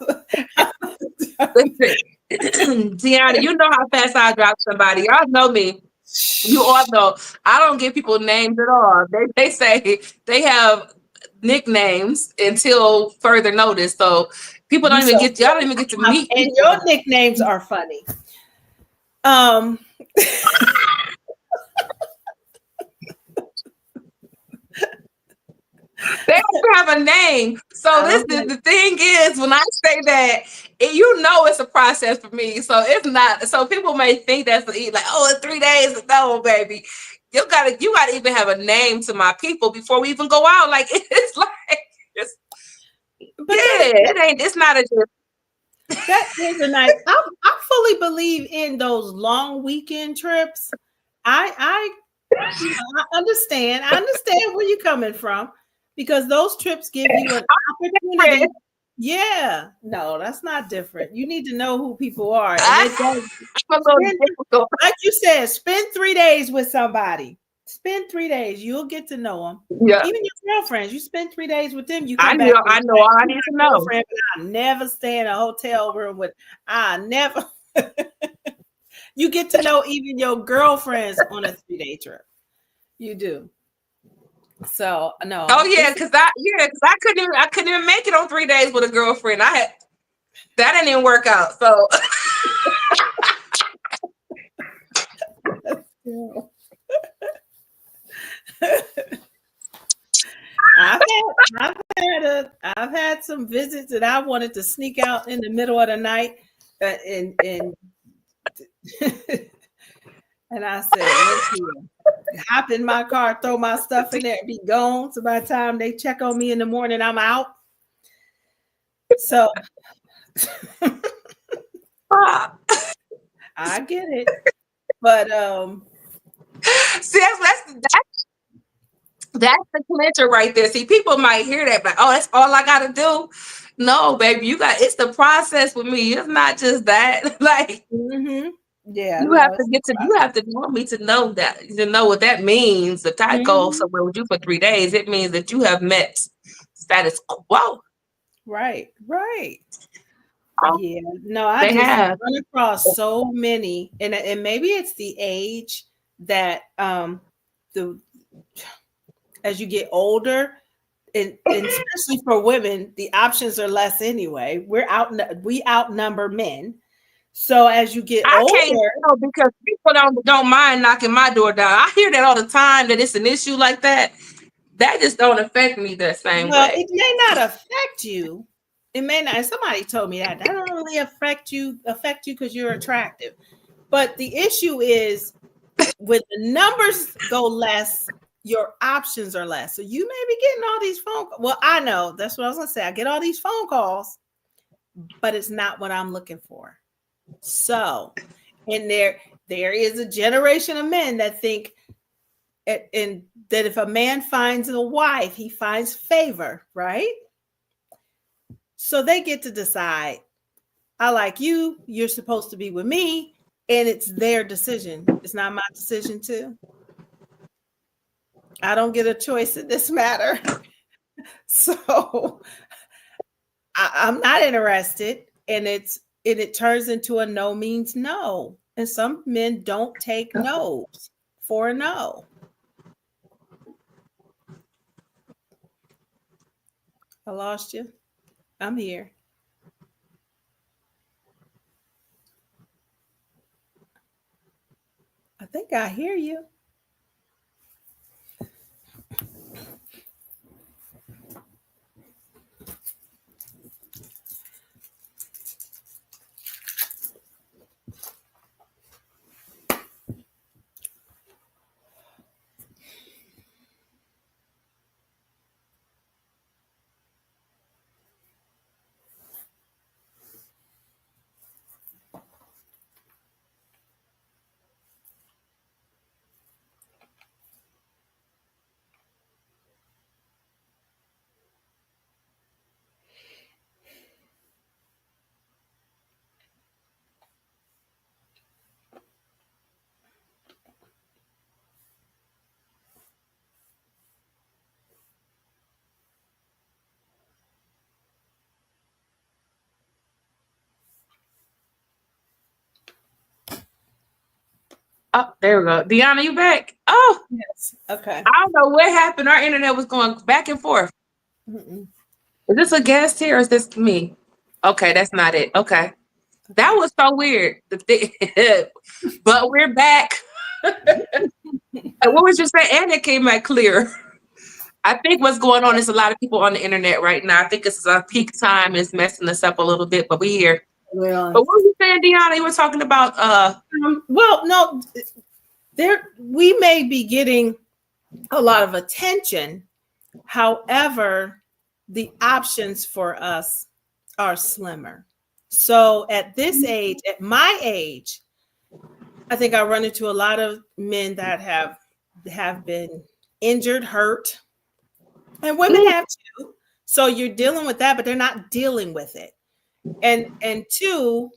Listen, Deanna, you know how fast I drop somebody. Y'all know me. You all know I don't give people names at all. They say they have nicknames until further notice. So people don't even get y'all don't even get to meet And people. your nicknames are funny. They don't have a name. So this is the thing is when I say that, you know it's a process for me. So it's not. So people may think that's like, oh, it's 3 days. No, baby, you gotta even have a name to my people before we even go out. Like it's like it's it ain't. It's not a just. That is a nice. I fully believe in those long weekend trips. I understand. I understand where you're coming from because those trips give you an opportunity. Yeah, no, that's not different. You need to know who people are, and it does. Like you said, spend 3 days with somebody. Spend 3 days. You'll get to know them. Yeah. Even your girlfriends. You spend 3 days with them. You I come back. know all I need to know. I never stay in a hotel room with. I never. You get to know even your girlfriends on a 3-day trip. You do. So no. Oh yeah, because I couldn't even make it on 3 days with a girlfriend. That didn't even work out. So I've had some visits that I wanted to sneak out in the middle of the night, and and I said, hop in my car, throw my stuff in there, and be gone. So by the time they check on me in the morning, I'm out. So I get it, but see, that's the clincher right there. See, people might hear that, but oh, that's all I gotta do. No, baby, it's the process with me. It's not just that. Like, yeah, you have to want me to know that, to know what that means. If I go somewhere with you for 3 days, it means that you have met status quo. Right. Oh, Yeah, no, I just run across so many, and maybe it's the age that as you get older, and especially for women, the options are less anyway. We outnumber men. So as you get older, can't tell because people don't mind knocking my door down. I hear that all the time that it's an issue like that. That just don't affect me the same way. It may not affect you. It may not. Somebody told me that don't really affect you because you're attractive. But the issue is when the numbers go less, your options are less. So you may be getting all these phone calls. Well, I know that's what I was gonna say. I get all these phone calls, but it's not what I'm looking for. So, and there is a generation of men that think and that if a man finds a wife, he finds favor, right? So they get to decide, I like you, you're supposed to be with me, and it's their decision. It's not my decision too. I don't get a choice in this matter. So I'm not interested, and it turns into a no means no. And some men don't take no's for a no. I lost you. I'm here. I think I hear you. Oh, there we go. Deanna, you back? Oh, Yes. Okay. I don't know what happened. Our internet was going back and forth. Mm-mm. Is this a guest here or is this me? Okay, that's not it. Okay. That was so weird. But we're back. What was you saying? And it came back clear. I think what's going on is a lot of people on the internet right now. I think it's a peak time. It's messing us up a little bit, but we here. Well, But what were you saying, Deanna? You were talking about well, no, we may be getting a lot of attention. However, the options for us are slimmer. So at this age, at my age, I think I run into a lot of men that have been injured, hurt, and women have too. So you're dealing with that, but they're not dealing with it. And two,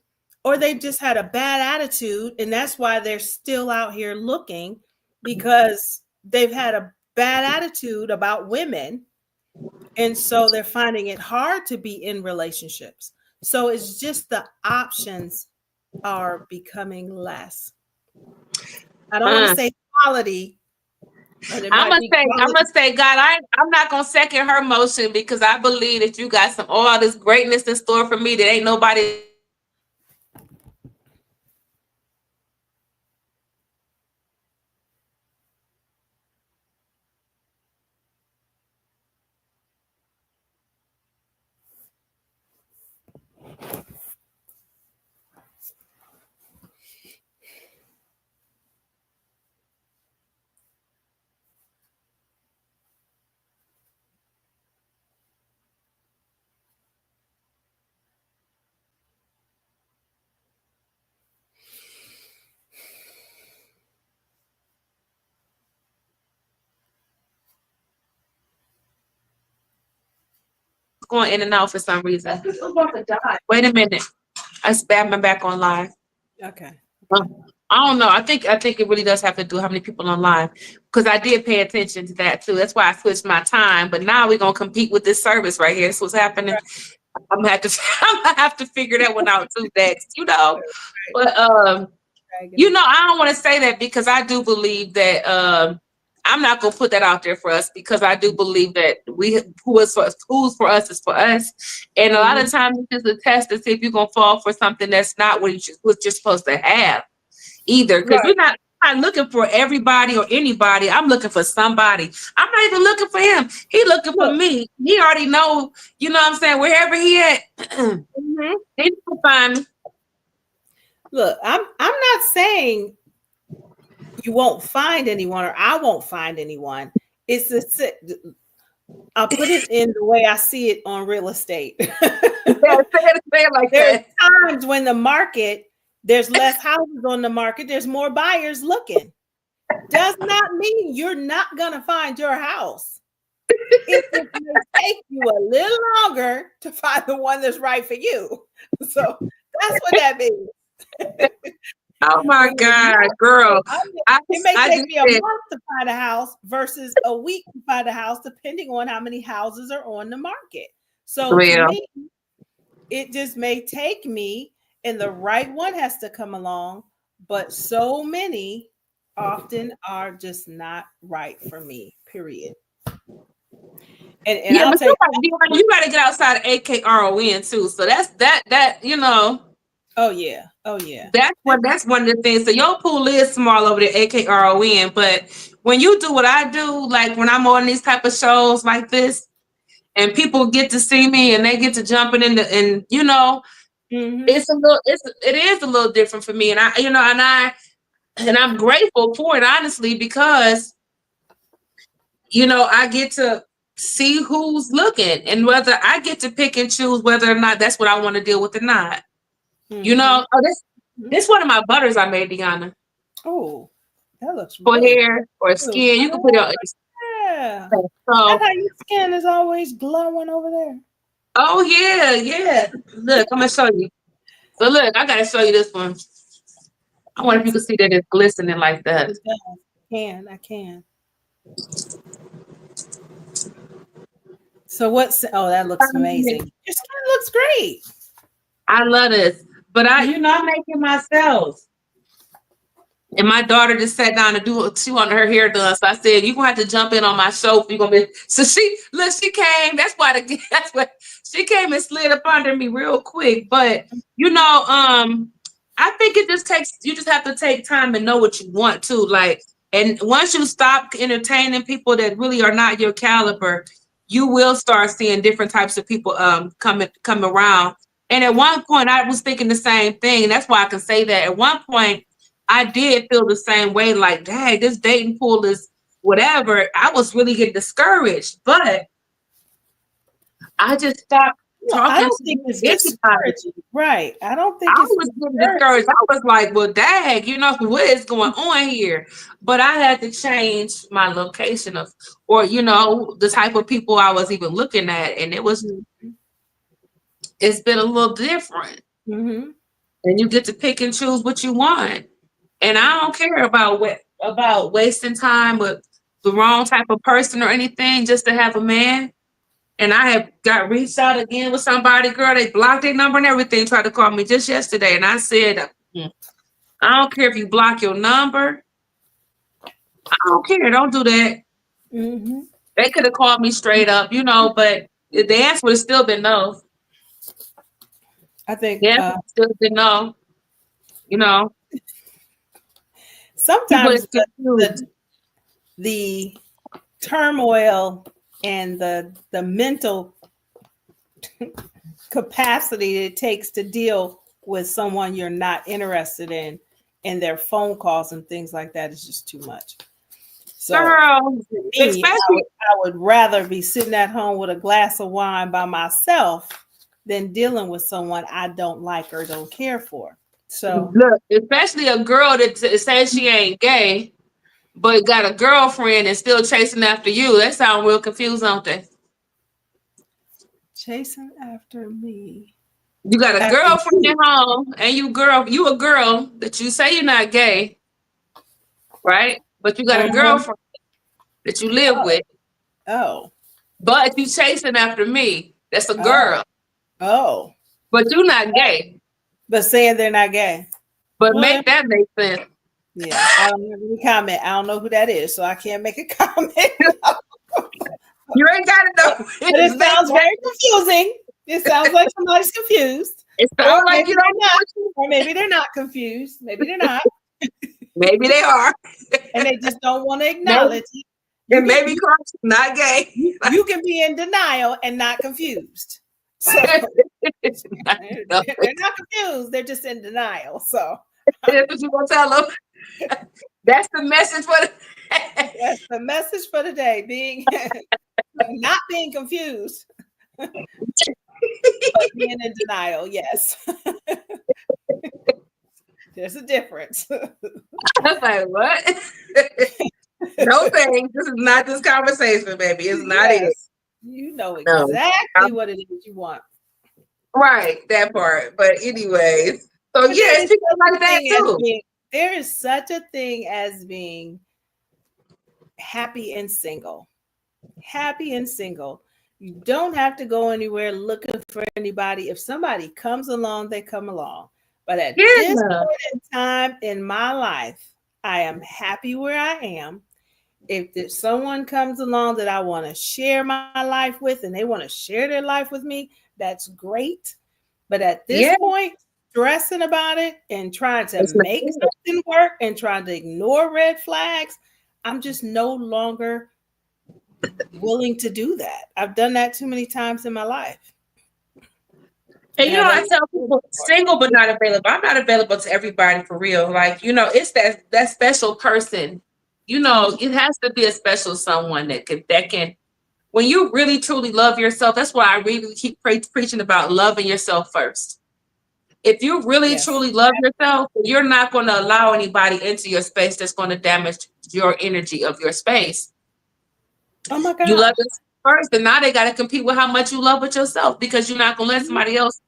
or they've just had a bad attitude, and that's why they're still out here looking, because they've had a bad attitude about women, and so they're finding it hard to be in relationships. So it's just the options are becoming less. I don't want to say quality, but I'm gonna say, God, I'm not gonna second her motion because I believe that you got all this greatness in store for me that ain't nobody. Going in and out for some reason. Wait a minute. I spammed my back on live. Okay. I don't know. I think it really does have to do how many people on live, because I did pay attention to that too. That's why I switched my time. But now we're gonna compete with this service right here. That's what's happening. I'm gonna have to figure that one out too next, you know. But you know, I don't want to say that because I do believe that I'm not gonna put that out there for us, because I do believe that who's for us is for us. And a lot of times it's just a test to see if you're gonna fall for something that's not what you're supposed to have either. Because we're not looking for everybody or anybody. I'm looking for somebody. I'm not even looking for him. He looking for me. He already know, you know what I'm saying, wherever he at, he can find me. Look, I'm not saying you won't find anyone or I won't find anyone. I'll put it in the way I see it on real estate. Say it like There's that. times when there's less houses on the market, there's more buyers looking. Does not mean you're not gonna find your house. It may take you a little longer to find the one that's right for you. So that's what that means. Oh my God, girl. It may take me a month to find a house versus a week to find a house, depending on how many houses are on the market. So to me, it just may take me, and the right one has to come along, but so many often are just not right for me, period. And yeah, I'll but tell you got to get outside of AKRON too. So that's that, you know. Oh yeah. That's one of the things. So your pool is small over there, AKRON, but when you do what I do, like when I'm on these type of shows like this, and people get to see me and they get to jumping in and you know, it is a little different for me. And I'm grateful for it, honestly, because you know, I get to see who's looking and whether I get to pick and choose whether or not that's what I want to deal with or not. You know, this one of my butters I made, Deanna. Oh, that looks for really hair or skin. You can put it on. Yeah. So, I thought your skin is always glowing over there. Oh yeah. Look, I'm gonna show you. So look, I gotta show you this one. I wonder if you can see that it's glistening like that. I can. So that looks amazing. Your skin looks great. I love this. But I'm making myself. And my daughter just sat down to do it. She wanted her hair done. So I said, you're gonna have to jump in on my show if you're gonna be. So she came. That's what she came and slid up under me real quick. But I think you just have to take time and know what you want to. Like, and once you stop entertaining people that really are not your caliber, you will start seeing different types of people come around. And at one point I was thinking the same thing. That's why I can say that at one point I did feel the same way, like, dang, this dating pool is whatever. I was really getting discouraged, but I just stopped I talking don't to think it's anybody. discouraging. Right. I don't think I it's was getting discouraged. I was like, well, dang, what is going on here? But I had to change my location or the type of people I was even looking at. And it's been a little different. Mm-hmm. And you get to pick and choose what you want. And I don't care about wasting time with the wrong type of person or anything just to have a man. And I have got reached out again with somebody, girl. They blocked their number and everything, tried to call me just yesterday. And I said, I don't care if you block your number. I don't care. Don't do that. Mm-hmm. They could have called me straight up, but the answer would have still been no. I think The answer would have still been no. Sometimes the turmoil and the mental capacity it takes to deal with someone you're not interested in and their phone calls and things like that is just too much. So girl, I would rather be sitting at home with a glass of wine by myself than dealing with someone I don't like or don't care for. So look, especially a girl that says she ain't gay, but got a girlfriend and still chasing after you. That sounds real confused, don't they? Chasing after me. You got a girlfriend at home, and you a girl that you say you're not gay, right? But you got a girlfriend that you live with. Oh. But you chasing after me. That's a girl. Oh. But you're not gay. But saying they're not gay. But make that make sense. Yeah, I don't have any comment. I don't know who that is, so I can't make a comment. You ain't got to know. But it sounds very confusing. It sounds like somebody's confused. It sounds like you don't know. Or maybe they're not confused. Maybe they're not. Maybe they are. And they just don't want to acknowledge it. And maybe Clark's not gay. You can be in denial and not confused. So they're not confused. They're just in denial. So that's what you gonna tell them. That's the message for that's the message for today. Not being confused. But being in denial, yes. There's a difference. I was like, what? No thanks. This is not this conversation, baby. It's not it. You know exactly what it is you want. Right, that part. But anyways, so yeah, it's people like that too. There is such a thing as being happy and single. Happy and single. You don't have to go anywhere looking for anybody. If somebody comes along, they come along. But at this point in time in my life, I am happy where I am. If someone comes along that I want to share my life with and they want to share their life with me, that's great. But at this point, stressing about it and trying to make something work and trying to ignore red flags, I'm just no longer willing to do that. I've done that too many times in my life. And I tell people single but not available. I'm not available to everybody for real. Like, it's that special person. It has to be a special someone that can, when you really truly love yourself, that's why I really keep preaching about loving yourself first. If you really truly love yourself, you're not going to allow anybody into your space that's going to damage your energy of your space. Oh my God. You love yourself first, and now they got to compete with how much you love with yourself, because you're not going to let somebody else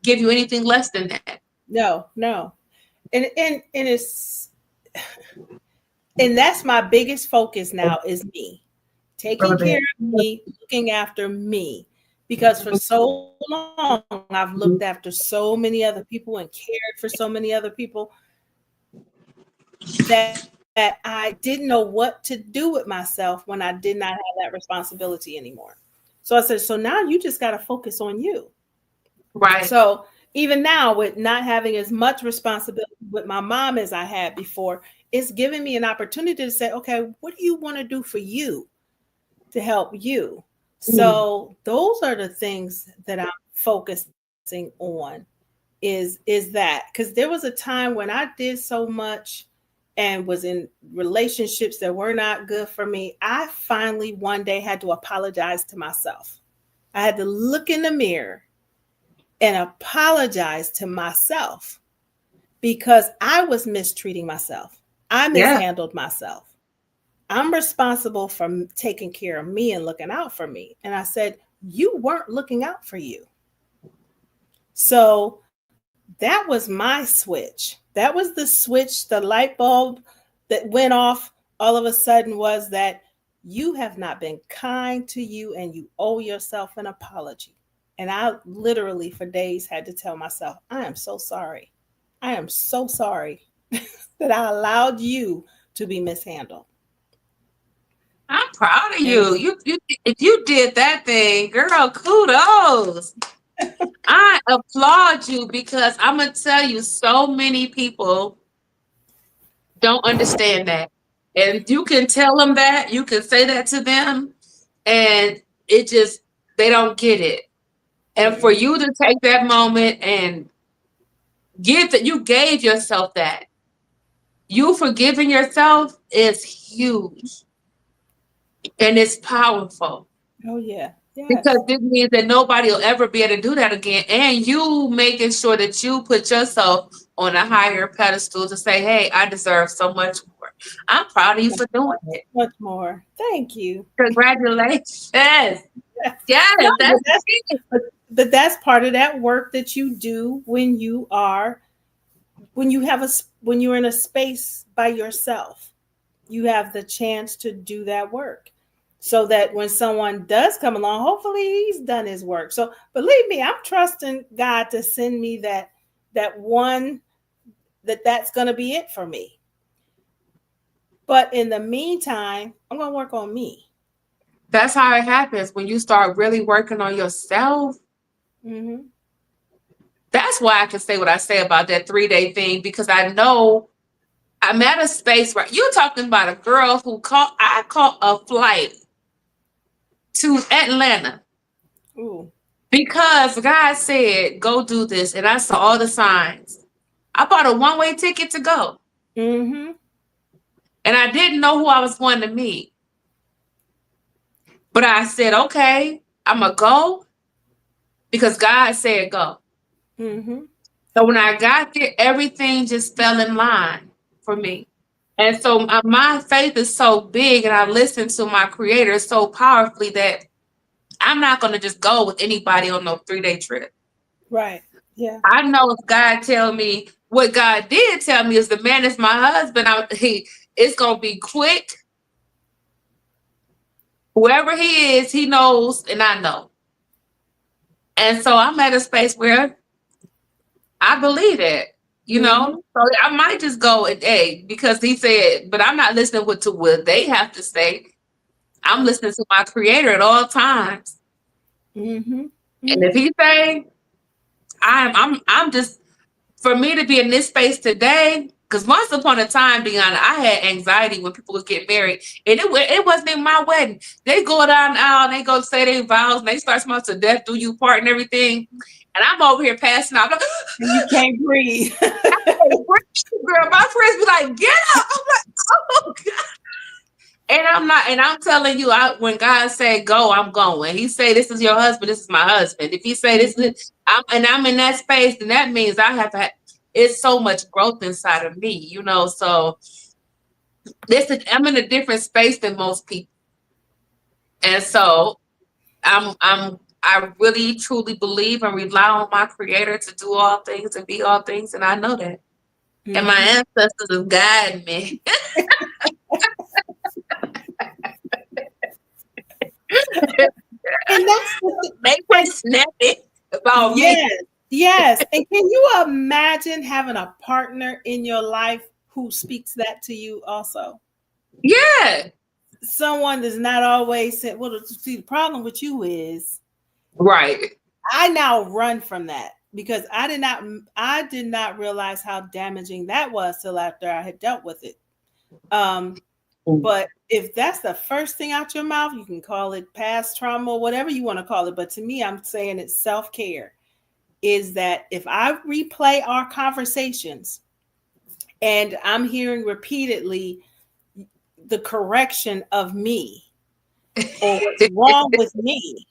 give you anything less than that. No. And that's my biggest focus now is me. Taking care of me, looking after me. Because for so long, I've looked after so many other people and cared for so many other people. that I didn't know what to do with myself when I did not have that responsibility anymore. So I said, so now you just got to focus on you. Right. So even now, with not having as much responsibility with my mom as I had before, it's giving me an opportunity to say, okay, what do you want to do for you to help you? So those are the things that I'm focusing on is that, because there was a time when I did so much and was in relationships that were not good for me. I finally one day had to apologize to myself. I had to look in the mirror and apologize to myself because I was mistreating myself. I mishandled myself. I'm responsible for taking care of me and looking out for me. And I said, you weren't looking out for you. So that was my switch. That was the switch, the light bulb that went off all of a sudden was that you have not been kind to you and you owe yourself an apology. And I literally for days had to tell myself, I am so sorry. I am so sorry that I allowed you to be mishandled. I'm proud of you. You if you did that thing, girl, kudos. I applaud you because I'm gonna tell you, so many people don't understand that. And you can tell them that, you can say that to them, and it just they don't get it. And for you to take that moment and give that, you gave yourself that. You forgiving yourself is huge. And it's powerful. Oh, yeah. Yes. Because this means that nobody will ever be able to do that again. And you making sure that you put yourself on a higher pedestal to say, hey, I deserve so much more. I'm proud of you for doing it. Much more. Thank you. Congratulations. Yes, No, that's but that's part of that work that you do when you're in a space by yourself. You have the chance to do that work. So that when someone does come along, hopefully he's done his work. So believe me, I'm trusting God to send me that one that's going to be it for me. But in the meantime, I'm going to work on me. That's how it happens when you start really working on yourself. Mm-hmm. That's why I can say what I say about that 3-day thing, because I know I'm at a space where you're talking about a girl who caught a flight to Atlanta. Ooh. Because God said, go do this. And I saw all the signs. I bought a one-way ticket to go. Mm-hmm. And I didn't know who I was going to meet. But I said, okay, I'm going to go because God said go. Mm-hmm. So when I got there, everything just fell in line for me. And so my faith is so big, and I listen to my Creator so powerfully that I'm not going to just go with anybody on no 3-day trip. Right. Yeah. I know if God tell me, what God did tell me is the man is my husband. It's going to be quick. Whoever he is, he knows, and I know. And so I'm at a space where I believe it. You know, so I might just go a day because he said, but I'm not listening to what they have to say. I'm listening to my Creator at all times. Mm-hmm. Mm-hmm. And if he say, I'm just, for me to be in this space today, because once upon a time, Deanna, I had anxiety when people would get married, and it wasn't even my wedding. They go down the aisle and they go say their vows, and they start smelling to death do you part and everything. And I'm over here passing out. Like, you can't breathe. Girl, my friends be like, get up. I'm like, oh God. And I'm not, and I'm telling you, when God said go, I'm going. He say, this is your husband, this is my husband. If he say this is I'm in that space, then that means I have had, it's so much growth inside of me, you know. So I'm in a different space than most people. And so I really truly believe and rely on my Creator to do all things and be all things, and I know that. Mm-hmm. And my ancestors have guided me. And that's they were snappy about me. Yes. And can you imagine having a partner in your life who speaks that to you also? Yeah. Someone does not always say, well, see, the problem with you is Right. I now run from that because I did not realize how damaging that was till after I had dealt with it. But if that's the first thing out your mouth, you can call it past trauma, whatever you want to call it. But to me, I'm saying it's self-care. Is that if I replay our conversations and I'm hearing repeatedly the correction of me or what's wrong with me,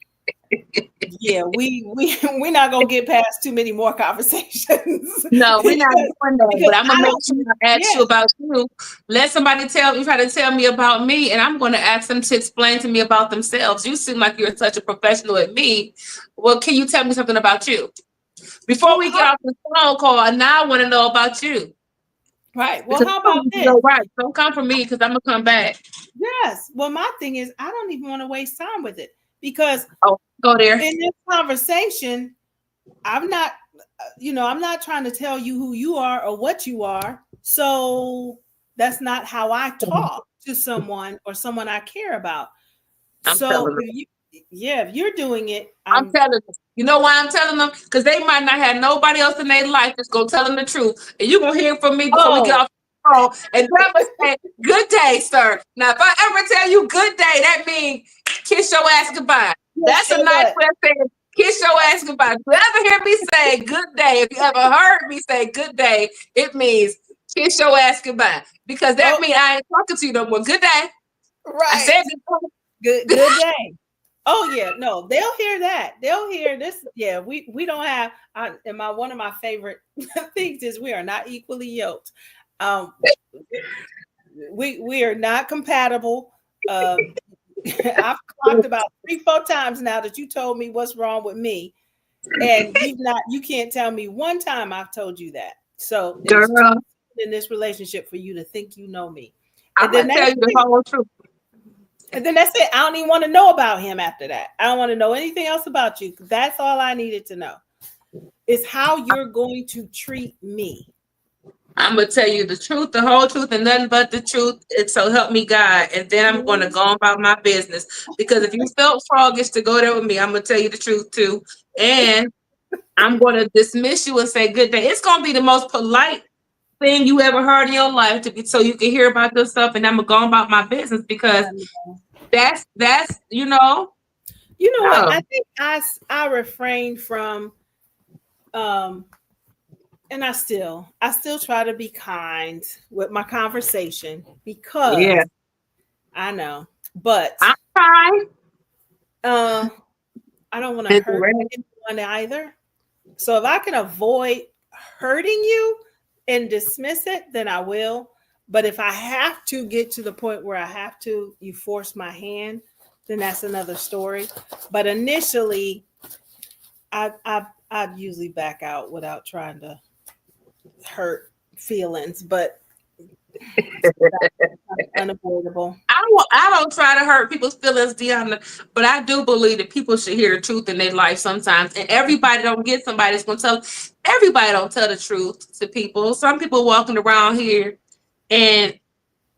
yeah, we're not gonna get past too many more conversations. No, we're not doing that. But I'm gonna make sure I ask you about you. Let somebody try to tell me about me, and I'm gonna ask them to explain to me about themselves. You seem like you're such a professional at me. Well, can you tell me something about you? Before we get off the phone call, now I want to know about you. Right. Well, how about this? Right. Don't come for me because I'm gonna come back. Yes. Well, my thing is I don't even want to waste time with it because go there. In this conversation, I'm not trying to tell you who you are or what you are. So that's not how I talk to someone or someone I care about. If you're doing it, I'm telling them. You know why I'm telling them? Because they might not have nobody else in their life that's gonna tell them the truth. And you're gonna hear from me before we get off the phone. And then I'm gonna say, good day, sir. Now, if I ever tell you good day, that means kiss your ass goodbye. That's a nice way of saying kiss your ass goodbye. If you ever hear me say good day, if you ever heard me say good day, it means kiss your ass goodbye. Because that means I ain't talking to you no more. Good day. Right. I said good day. Oh yeah, no, they'll hear that. They'll hear this. Yeah, we don't have. One of my favorite things is we are not equally yoked. We are not compatible. I've talked about 3-4 times now that you told me what's wrong with me, and you can't tell me one time I've told you that. So it's in this relationship for you to think you know me. I'm gonna tell you the whole truth. And then that's it. I don't even want to know about him after that. I don't want to know anything else about you. That's all I needed to know is how you're going to treat me. I'm going to tell you the truth, the whole truth, and nothing but the truth. And so help me God. And then I'm going to go about my business. Because if you felt froggish to go there with me, I'm going to tell you the truth too. And I'm going to dismiss you and say good day. It's going to be the most polite thing you ever heard in your life so you can hear about this stuff. And I'm going to go about my business because that's what I think I refrain from and I still try to be kind with my conversation because I know, but I'm fine. I don't want to hurt anyone either. So if I can avoid hurting you and dismiss it, then I will. But if I have to get to the point where you force my hand, then that's another story. But initially, I'd usually back out without trying to hurt feelings, but unavoidable. I don't try to hurt people's feelings, Deanna, but I do believe that people should hear the truth in their life sometimes. And everybody don't get somebody that's going to tell. Everybody don't tell the truth to people. Some people walking around here and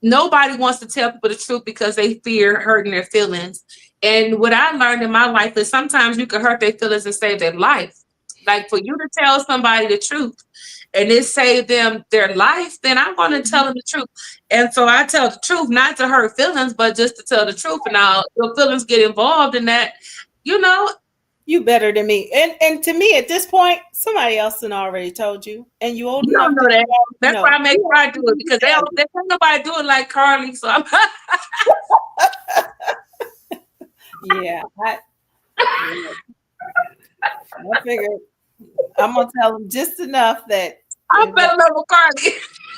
nobody wants to tell people the truth because they fear hurting their feelings. And what I learned in my life is sometimes you can hurt their feelings and save their life. Like for you to tell somebody the truth and it saved them their life, then I'm going to tell them the truth. And so I tell the truth, not to hurt feelings, but just to tell the truth. And now your feelings get involved in that, You better than me. And to me, at this point, somebody else has already told you. And you old enough. You don't know that. That's why I make sure I do it because they can't nobody do it like Carly. So I'm yeah. I figured I'm gonna tell them just enough that I'm better than Carly.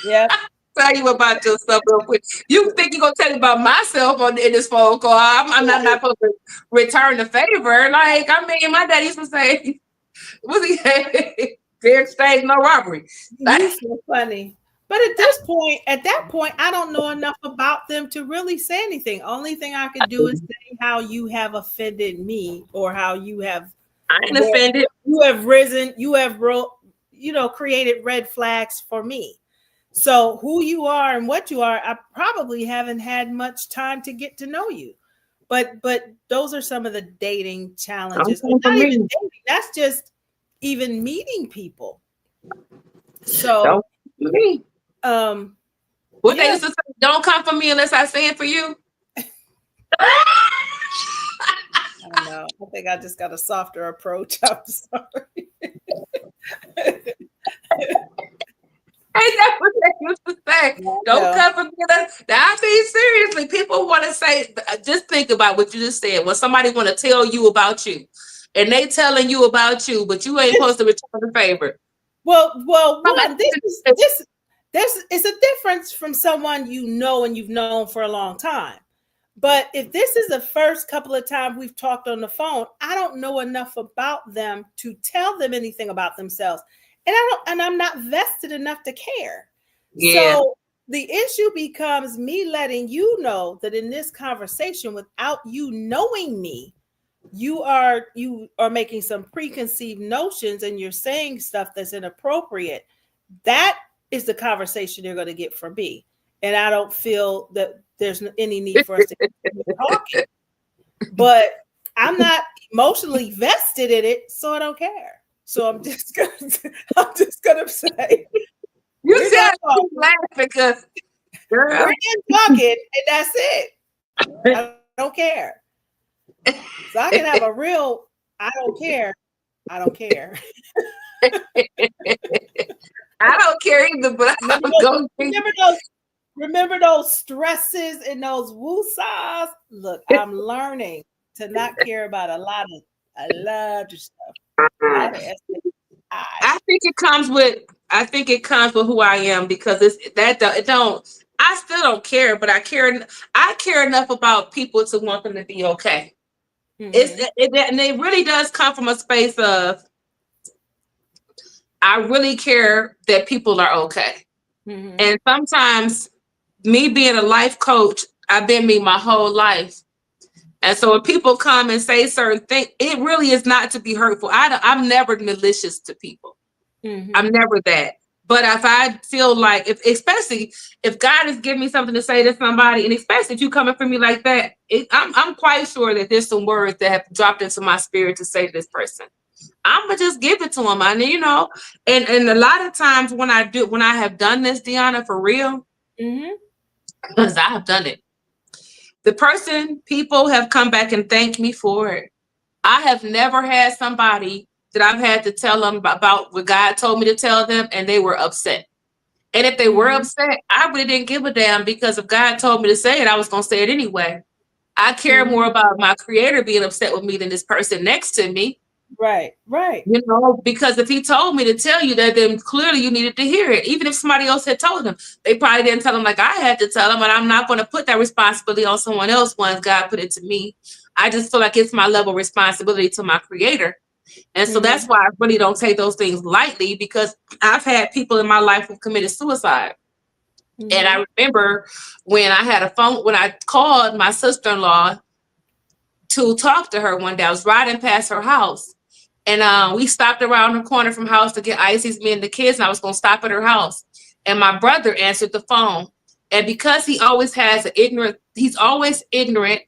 Yeah. Tell you about yourself real quick. You think you're gonna tell me about myself in this phone call? I'm not supposed to return the favor. Like, I mean, my dad used to say, "What's he say? Fair exchange, no robbery." You're so funny. But at that point, I don't know enough about them to really say anything. Only thing I could do is say how you have offended me, or how you have. I ain't offended. You have risen. You have created red flags for me. So who you are and what you are, I probably haven't had much time to get to know you. But those are some of the dating challenges. Don't come for Not even me. dating, that's just even meeting people. So Don't come for me. What they yeah. used to say, don't come for me unless I say it for you. I don't know. I think I just got a softer approach. I'm sorry. Ain't that what they used to say? Don't Yeah. come for me. Now, I mean, seriously, people want to say, just think about what you just said. When somebody want to tell you about you, and they telling you about you, but you ain't supposed to return the favor. Well, one, this is a difference from someone you know and you've known for a long time. But if this is the first couple of times we've talked on the phone, I don't know enough about them to tell them anything about themselves. And I'm not vested enough to care. Yeah. So the issue becomes me letting you know that in this conversation, without you knowing me, you are making some preconceived notions and you're saying stuff that's inappropriate. That is the conversation you're going to get from me. And I don't feel that there's any need for us to keep talking. But I'm not emotionally vested in it, so I don't care. So I'm just gonna say You said you laugh because, girl, we're in talking, and that's it. I don't care. So I can have a real I don't care. I don't care. I don't care either, but I'm going to Remember those stresses and those woosahs? Look, I'm learning to not care about a lot of stuff. I think it comes with who I am, because I still don't care, but I care enough about people to want them to be okay. Mm-hmm. And it really does come from a space of, I really care that people are okay. Mm-hmm. And sometimes, me being a life coach, I've been me my whole life. And so when people come and say certain things, it really is not to be hurtful. I'm never malicious to people. Mm-hmm. I'm never that. But if I feel like, especially if God is giving me something to say to somebody, and especially if you coming for me like that, I'm quite sure that there's some words that have dropped into my spirit to say to this person. I'm gonna just give it to them. And a lot of times when I have done this, Deanna, for real, Mm-hmm. because I have done it, people have come back and thanked me for it. I have never had somebody that I've had to tell them about what God told me to tell them, and they were upset. And if they were upset, I really didn't give a damn, because if God told me to say it, I was going to say it anyway. I care more about my creator being upset with me than this person next to me. Right. Because if he told me to tell you that, then clearly you needed to hear it. Even if somebody else had told them, they probably didn't tell them like I had to tell them, and I'm not going to put that responsibility on someone else once God put it to me. I just feel like it's my level of responsibility to my creator. And so that's why I really don't take those things lightly, because I've had people in my life who committed suicide. Mm-hmm. And I remember when I called my sister-in-law to talk to her one day. I was riding past her house, and we stopped around the corner from house to get ices, me and the kids, and I was going to stop at her house. And my brother answered the phone. And because he's always ignorant, and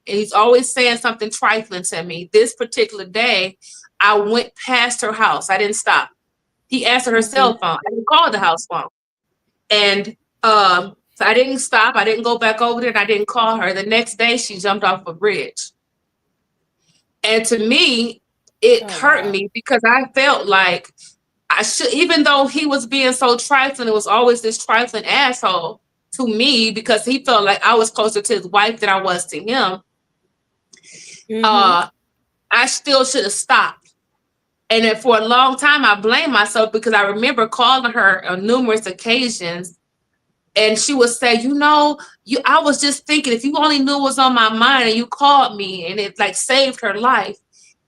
he's always saying something trifling to me. This particular day, I went past her house. I didn't stop. He answered her cell phone. I didn't call the house phone. And so I didn't stop. I didn't go back over there, and I didn't call her. The next day, she jumped off a bridge. And to me, it hurt me, because I felt like I should, even though he was being so trifling, it was always this trifling asshole to me, because he felt like I was closer to his wife than I was to him. I still should have stopped. And then for a long time, I blamed myself, because I remember calling her on numerous occasions, and she would say, I was just thinking, if you only knew what was on my mind and you called me, and it like saved her life.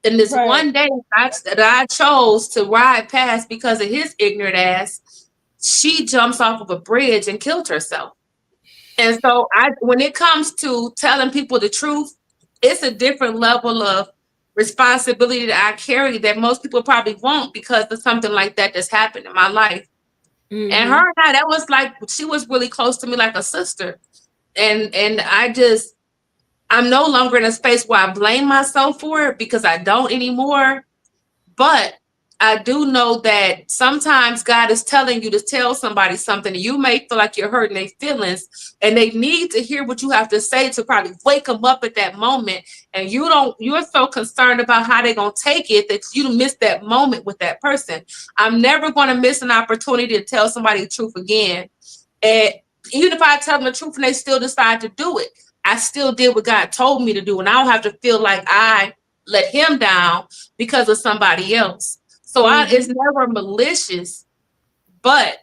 And this one day that I chose to ride past because of his ignorant ass, she jumps off of a bridge and killed herself. And so when it comes to telling people the truth, it's a different level of responsibility that I carry that most people probably won't, because of something like that that's happened in my life. And her and I, that was like, she was really close to me, like a sister. And I'm no longer in a space where I blame myself for it, because I don't anymore. But I do know that sometimes God is telling you to tell somebody something, and you may feel like you're hurting their feelings, and they need to hear what you have to say to probably wake them up at that moment. And you're so concerned about how they're going to take it that you miss that moment with that person. I'm never going to miss an opportunity to tell somebody the truth again. And even if I tell them the truth and they still decide to do it, I still did what God told me to do. And I don't have to feel like I let him down because of somebody else. So it's never malicious. But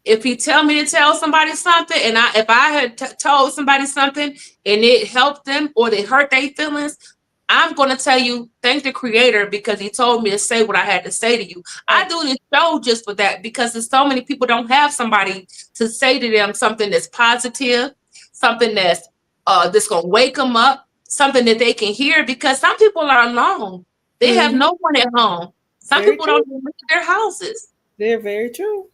if he tell me to tell somebody something, and if I had told somebody something and it helped them or they hurt their feelings, I'm going to tell you, thank the Creator, because he told me to say what I had to say to you. I do this show just for that, because there's so many people don't have somebody to say to them something that's positive, something that's going to wake them up, something that they can hear, because some people are alone. They have no one at home. Some people don't even leave their houses. They're very true.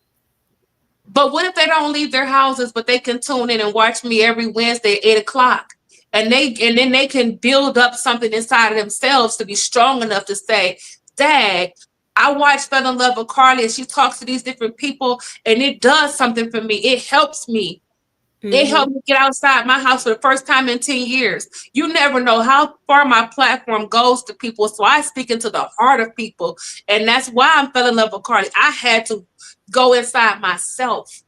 But what if they don't leave their houses, but they can tune in and watch me every Wednesday at 8:00? And then they can build up something inside of themselves to be strong enough to say, Dad, I watched Fell in Love with Carly, and she talks to these different people, and it does something for me. It helps me. It helped me get outside my house for the first time in 10 years. You never know how far my platform goes to people. So I speak into the heart of people. And that's why I fell in love with Carly. I had to go inside myself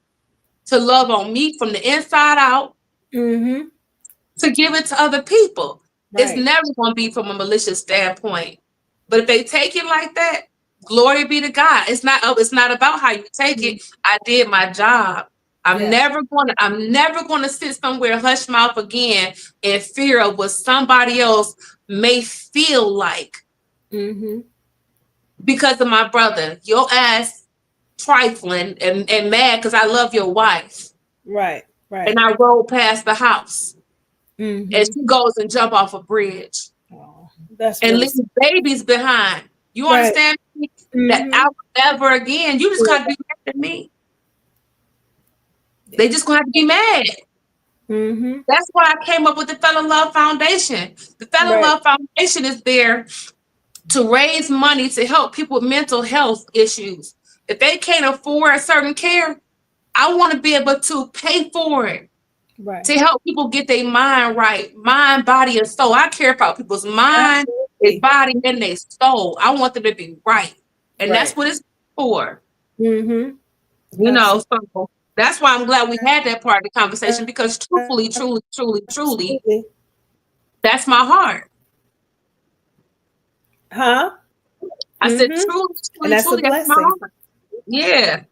to love on me from the inside out, to give it to other people. Right. It's never going to be from a malicious standpoint. But if they take it like that, glory be to God. It's not about how you take it. I did my job. I'm never going to sit somewhere hush mouth again in fear of what somebody else may feel like. Because of my brother. Your ass trifling and mad because I love your wife. Right. And I rolled past the house. And she goes and jump off a bridge. Oh, and leave babies behind. You understand me? That I will never again. You just gotta be mad at me. They just gonna have to be mad. That's why I came up with the Fell in Love Foundation. The Fell in Love Foundation is there to raise money to help people with mental health issues. If they can't afford a certain care, I want to be able to pay for it. To help people get their mind right, mind, body, and soul. I care about people's mind, their body, and their soul. I want them to be right. And that's what it's for. You know, so that's why I'm glad we had that part of the conversation, because truly, that's my heart. I said, truly, that's my heart. Yeah.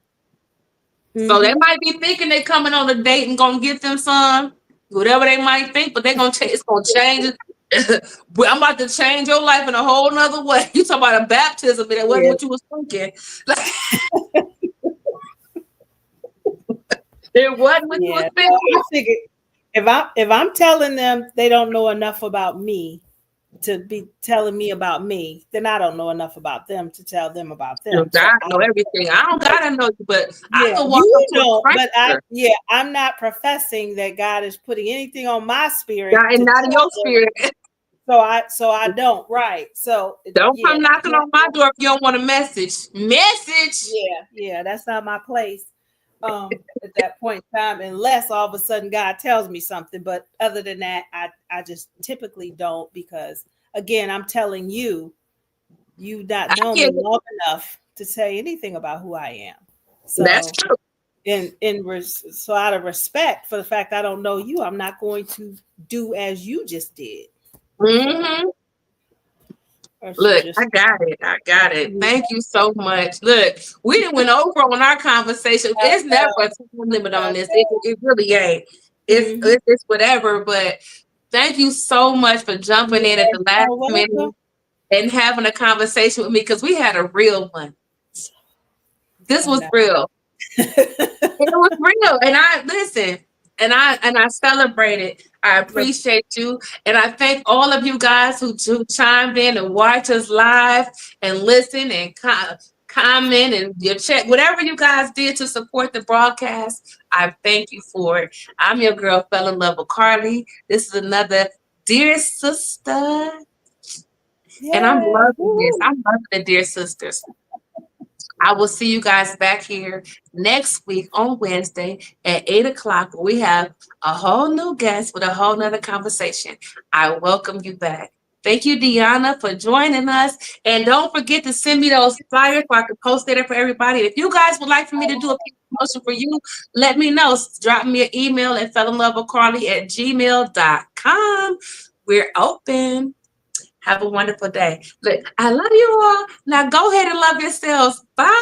So they might be thinking they're coming on a date and gonna get them some, whatever they might think, but they're gonna it's gonna change. I'm about to change your life in a whole nother way. You talk about a baptism, and that wasn't what you was thinking. It wasn't what you was thinking. I figured if I'm telling them they don't know enough about me to be telling me about me, then I don't know enough about them to tell them about them. I know everything. I don't gotta know you, but I can walk I'm not professing that God is putting anything on my spirit and not in your spirit. So I don't. So don't come knocking on my door if you don't want a message. Yeah, that's not my place. At that point in time, unless all of a sudden God tells me something. But other than that, I just typically don't, because again, I'm telling you not know me long enough to say anything about who I am. So that's true. So out of respect for the fact I don't know you, I'm not going to do as you just did. Look, I got it. Thank you so much. Look, we didn't went over on our conversation. There's never a time limit on this. It really ain't. It's whatever. But thank you so much for jumping in at the last minute and having a conversation with me, because we had a real one. This was real. It was real, and I listen. And I celebrate it. I appreciate you. And I thank all of you guys who chimed in and watch us live and listen and comment and your check, whatever you guys did to support the broadcast. I thank you for it. I'm your girl, Fell in Love with Carly. This is another Dear Sister. And I'm Yay. loving this. I'm loving the Dear Sisters. I will see you guys back here next week on Wednesday at 8 o'clock. We have a whole new guest with a whole nother conversation. I welcome you back. Thank you, Deanna, for joining us. And don't forget to send me those flyers so I can post it for everybody. If you guys would like for me to do a promotion for you, let me know. Drop me an email at fellinlovewithcarly@gmail.com. We're open. Have a wonderful day. Look, I love you all. Now go ahead and love yourselves. Bye.